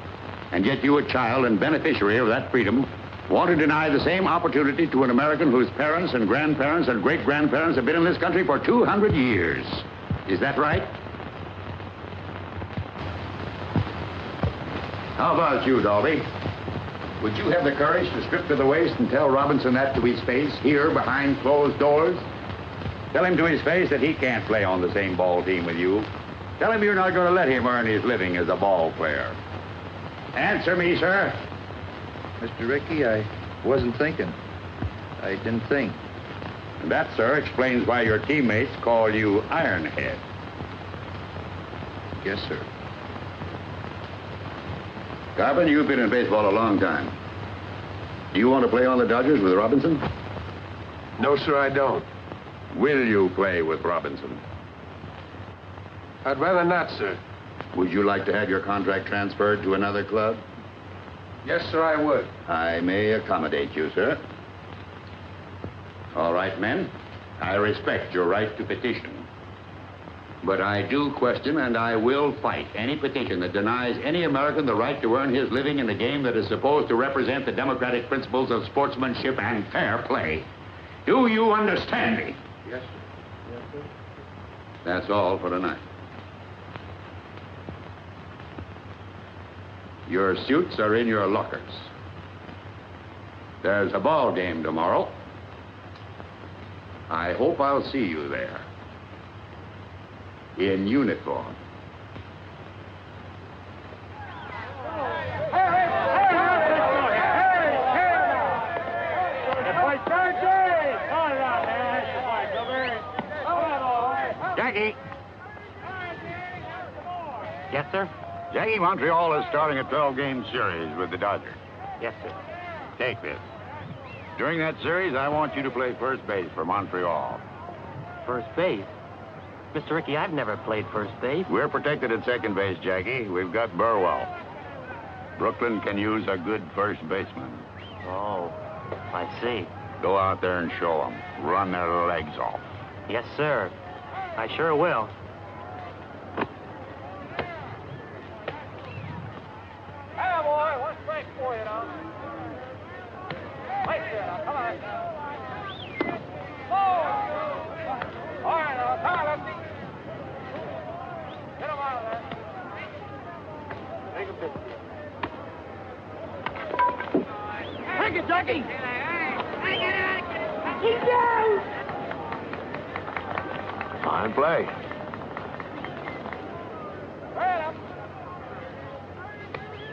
And yet you, a child and beneficiary of that freedom, want to deny the same opportunity to an American whose parents and grandparents and great-grandparents have been in this country for 200 years. Is that right? How about you, Dalby? Would you have the courage to strip to the waist and tell Robinson that to his face, here behind closed doors? Tell him to his face that he can't play on the same ball team with you. Tell him you're not going to let him earn his living as a ball player. Answer me, sir. Mr. Rickey, I wasn't thinking. I didn't think. And that, sir, explains why your teammates call you Ironhead. Yes, sir. Garvin, you've been in baseball a long time. Do you want to play on the Dodgers with Robinson? No, sir, I don't. Will you play with Robinson? I'd rather not, sir. Would you like to have your contract transferred to another club? Yes, sir, I would. I may accommodate you, sir. All right, men. I respect your right to petition. But I do question and I will fight any petition that denies any American the right to earn his living in the game that is supposed to represent the democratic principles of sportsmanship and fair play. Do you understand me? Yes, sir. Yes, sir. That's all for tonight. Your suits are in your lockers. There's a ball game tomorrow. I hope I'll see you there. In uniform. Jackie. Yes, sir? Jackie, Montreal is starting a 12-game series with the Dodgers. Yes, sir. Take this. During that series, I want you to play first base for Montreal. First base? Mr. Ricky, I've never played first base. We're protected at second base, Jackie. We've got Burwell. Brooklyn can use a good first baseman. Oh, I see. Go out there and show them. Run their legs off. Yes, sir. I sure will. Hey, boy, one strike for you now. Right there now, come on. Oh! All right, now, come on, lefty. Get him out of there. Take a pitch. Take it, Jackie! He's down! Fine play. Right up.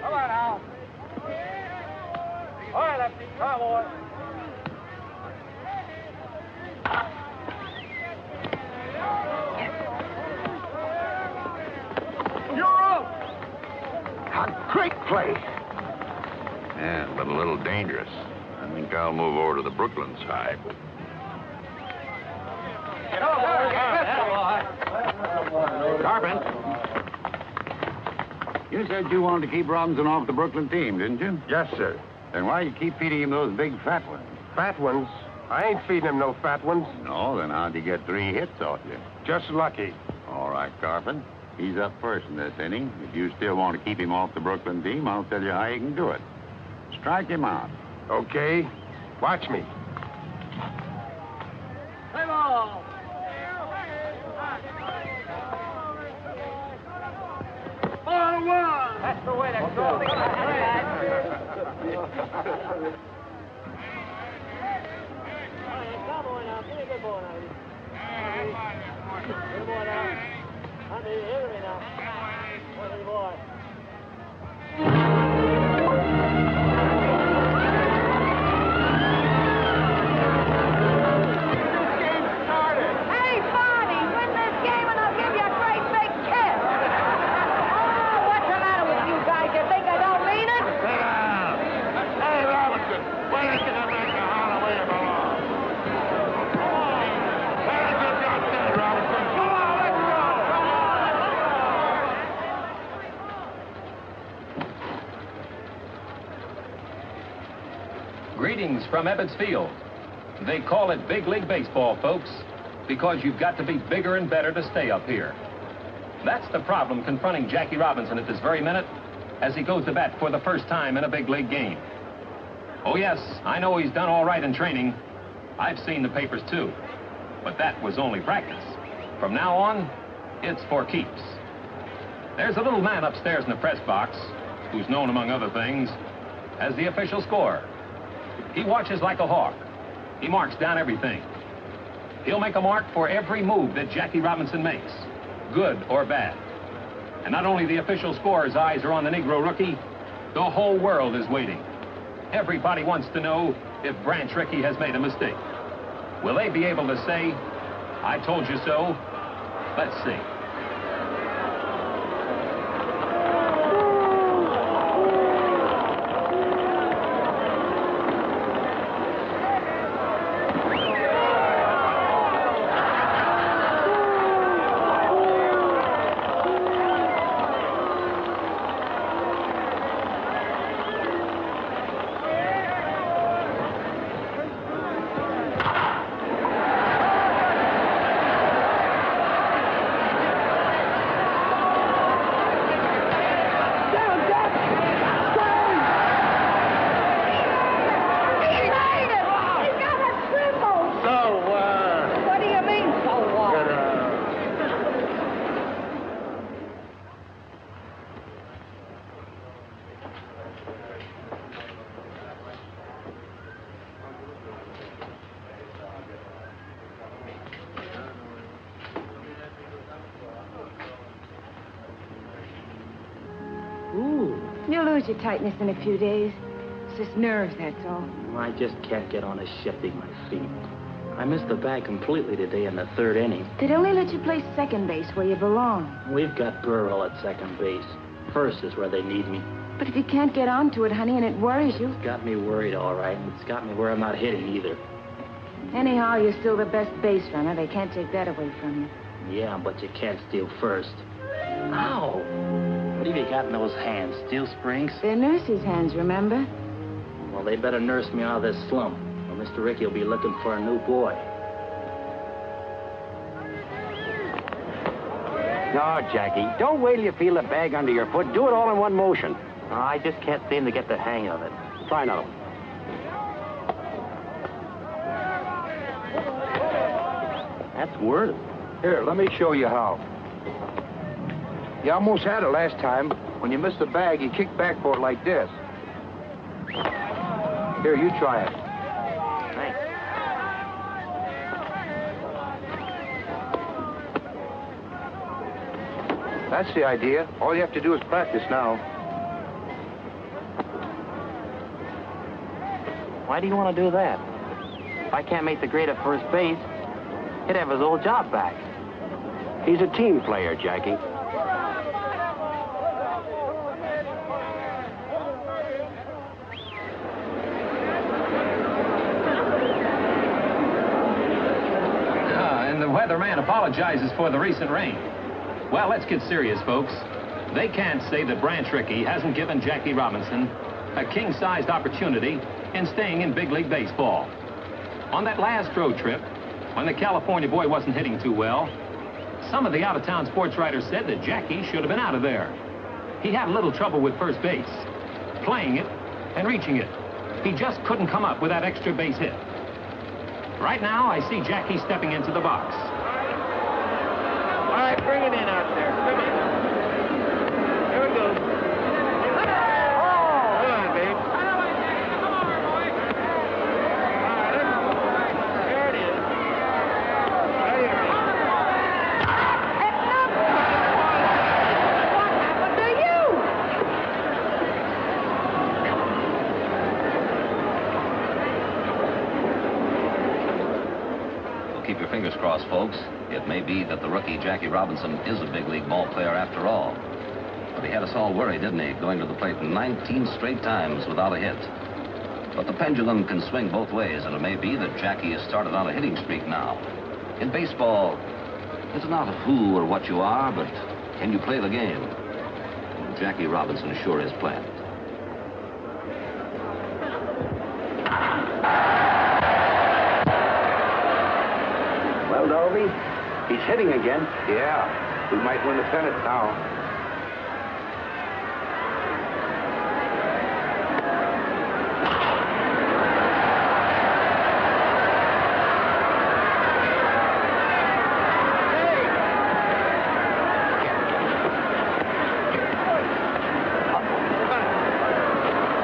Come on now. All right, lefty, come on, boy. You're up. A great play. Yeah, but a little dangerous. I think I'll move over to the Brooklyn side. Carpenter. You said you wanted to keep Robinson off the Brooklyn team, didn't you? Yes, sir. Then why you keep feeding him those big fat ones? Fat ones? I ain't feeding him no fat ones. No, then how'd you get 3 hits off you? Just lucky. All right, Carpenter. He's up first in this inning. If you still want to keep him off the Brooklyn team, I'll tell you how you can do it. Strike him out. Okay. Watch me. Play ball! Ball one! That's the way to go. Hey, Barney, win this game and I'll give you a great big kiss. Oh, what's the matter with you guys? You think I don't mean it? Sit down. Hey, Robinson, why don't you come back to Holloway and belong? Come on. That's what you said, Robinson. Come on, let's go. Come on. Greetings from Ebbets Field. They call it Big League Baseball, folks, because you've got to be bigger and better to stay up here. That's the problem confronting Jackie Robinson at this very minute as he goes to bat for the first time in a big league game. Oh, yes, I know he's done all right in training. I've seen the papers, too. But that was only practice. From now on, it's for keeps. There's a little man upstairs in the press box who's known, among other things, as the official scorer. He watches like a hawk. He marks down everything. He'll make a mark for every move that Jackie Robinson makes, good or bad. And not only the official scorer's eyes are on the Negro rookie, the whole world is waiting. Everybody wants to know if Branch Rickey has made a mistake. Will they be able to say, I told you so? Let's see. You'll lose your tightness in a few days. It's just nerves, that's all. I just can't get on to shifting my feet. I missed the bag completely today in the third inning. They'd only let you play second base where you belong. We've got Burrell at second base. First is where they need me. But if you can't get onto it, honey, and it worries you... It's got me worried, all right, and it's got me where I'm not hitting either. Anyhow, you're still the best base runner. They can't take that away from you. Yeah, but you can't steal first. Ow! What have you got in those hands? Steel springs? They're nurse's hands, remember? Well, they better nurse me out of this slump, or Mr. Ricky will be looking for a new boy. No, Jackie, don't wait till you feel the bag under your foot. Do it all in one motion. I just can't seem to get the hang of it. Try another one. That's worse. Here, let me show you how. You almost had it last time. When you missed the bag, you kicked back for it like this. Here, you try it. Thanks. That's the idea. All you have to do is practice now. Why do you want to do that? If I can't make the grade at first base, he'd have his old job back. He's a team player, Jackie. And the weatherman apologizes for the recent rain. Well, let's get serious, folks. They can't say that Branch Rickey hasn't given Jackie Robinson a king-sized opportunity in staying in big league baseball. On that last road trip, when the California boy wasn't hitting too well, some of the out-of-town sports writers said that Jackie should have been out of there. He had a little trouble with first base, playing it and reaching it. He just couldn't come up with that extra base hit. Right now, I see Jackie stepping into the box. All right, bring it in out there. Come in. There we go. Oh, come on, babe. There it is. There it is. What happened to you? Well, keep your fingers crossed, folks. It may be that the rookie Jackie Robinson is a big league ball player after all. But he had us all worried, didn't he, going to the plate 19 straight times without a hit. But the pendulum can swing both ways, and it may be that Jackie has started on a hitting streak now. In baseball, it's not who or what you are, but can you play the game? And Jackie Robinson sure is playing it. Well, Dolby, he's hitting again. Yeah, we might win the pennant now.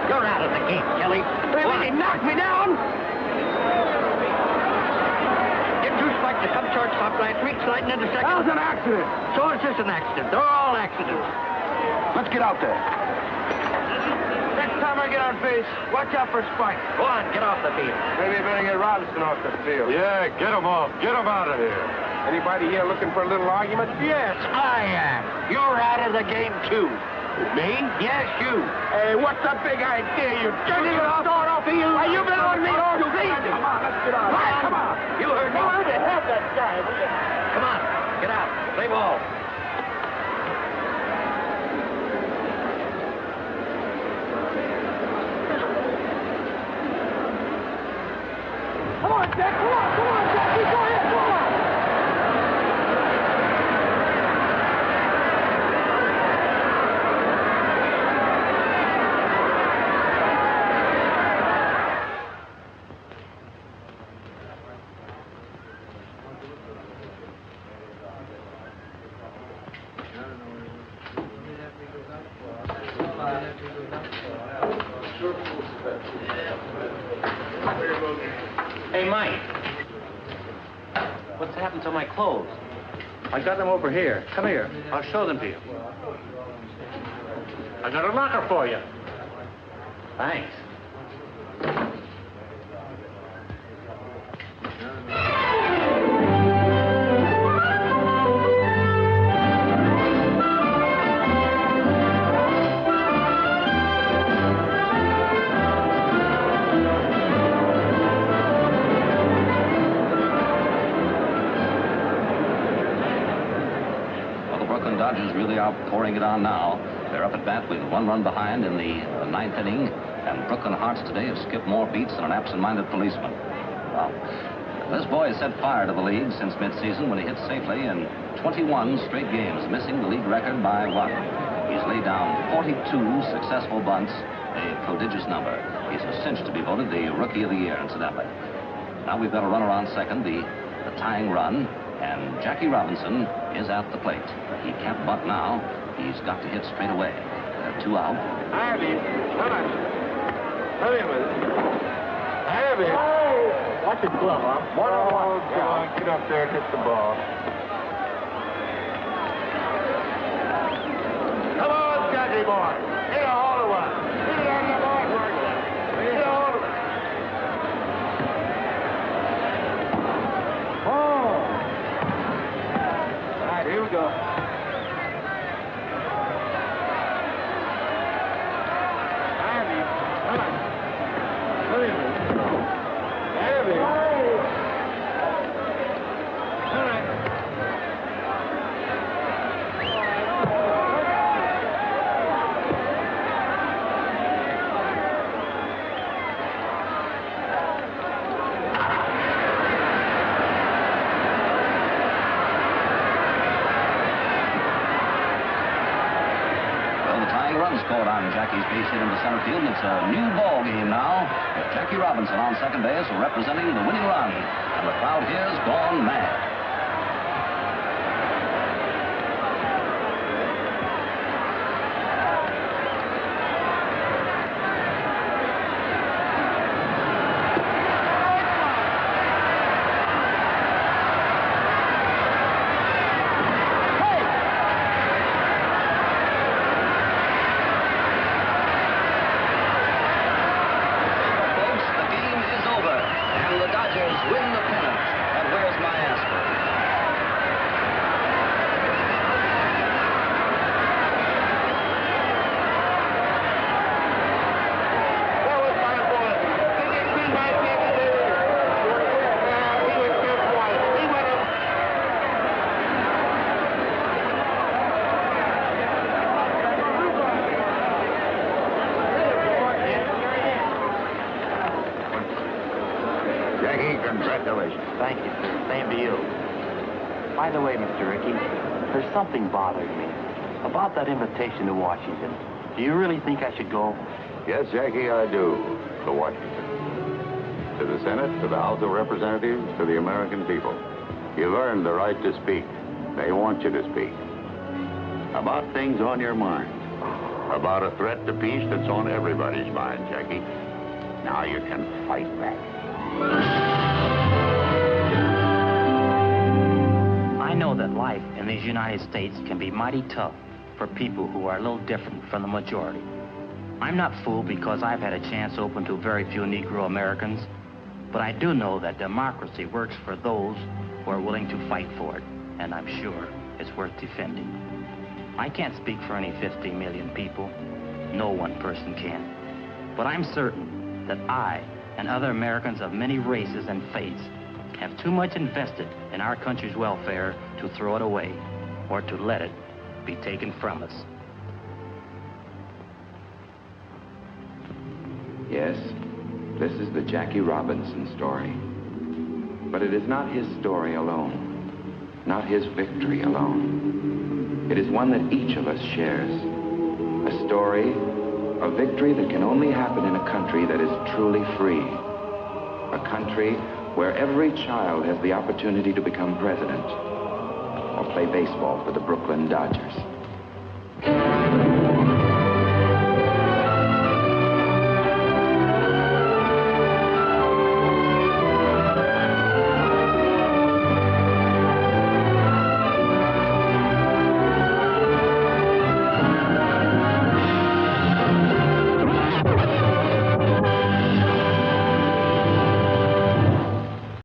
You're out of the game, Kelly. He knocked me down. Get two spikes to come shortstop line, three sliding into second. That was an accident. So is this an accident? They're all accidents. Let's get out there. Next time I get on base, watch out for Spike. Go on, get off the field. Maybe you better get Robinson off the field. Yeah, get him off. Get him out of here. Anybody here looking for a little argument? Yes, I am. You're out of the game, too. Me? Yes, you. Hey, what's the big idea? You Getting the start off of you. Are you been on me all season? Come on, let's get out. Right, Come on. You heard me. Where the hell that guy? Come on, get out. Play ball. Come on, Jack. Come on, Jackie. Go ahead. Go on. Hey, Mike. What's happened to my clothes? I got them over here. Come here. I'll show them to you. I got a locker for you. Thanks. they are pouring it on now. They're up at bat with 1 run behind in the 9th inning, and Brooklyn Hearts today have skipped more beats than an absent-minded policeman. Well, this boy has set fire to the league since midseason when he hit safely in 21 straight games, missing the league record by 1. He's laid down 42 successful bunts, a prodigious number. He's a cinch to be voted the Rookie of the Year, incidentally. Now we've got a runner on second, the tying run, and Jackie Robinson is at the plate. He can't bunt now. He's got to hit straight away. 2 out. I have it. Come on. Come in with it. I have it. Watch his glove, huh? 1-1. Come on, get up there and hit the ball. Come on, Jackie boy. Hit a hole in one. Hit it on the ball, hit a hole in one. Oh. All right, here we go. Scored on Jackie's base hit into center field, and it's a new ball game now with Jackie Robinson on second base representing the winning run, and the crowd here's gone mad. Congratulations. Thank you, sir. Same to you. By the way, Mr. Rickey, there's something bothering me about that invitation to Washington. Do you really think I should go? Yes, Jackie, I do. To Washington. To the Senate, to the House of Representatives, to the American people. You've earned the right to speak. They want you to speak. About things on your mind. About a threat to peace that's on everybody's mind, Jackie. Now you can fight back. I know that life in these United States can be mighty tough for people who are a little different from the majority. I'm not fooled because I've had a chance open to very few Negro Americans, but I do know that democracy works for those who are willing to fight for it, and I'm sure it's worth defending. I can't speak for any 50 million people. No one person can. But I'm certain that I and other Americans of many races and faiths have too much invested in our country's welfare to throw it away or to let it be taken from us. Yes, this is the Jackie Robinson story. But it is not his story alone, not his victory alone. It is one that each of us shares. A story of victory that can only happen in a country that is truly free. A country where every child has the opportunity to become president or play baseball for the Brooklyn Dodgers.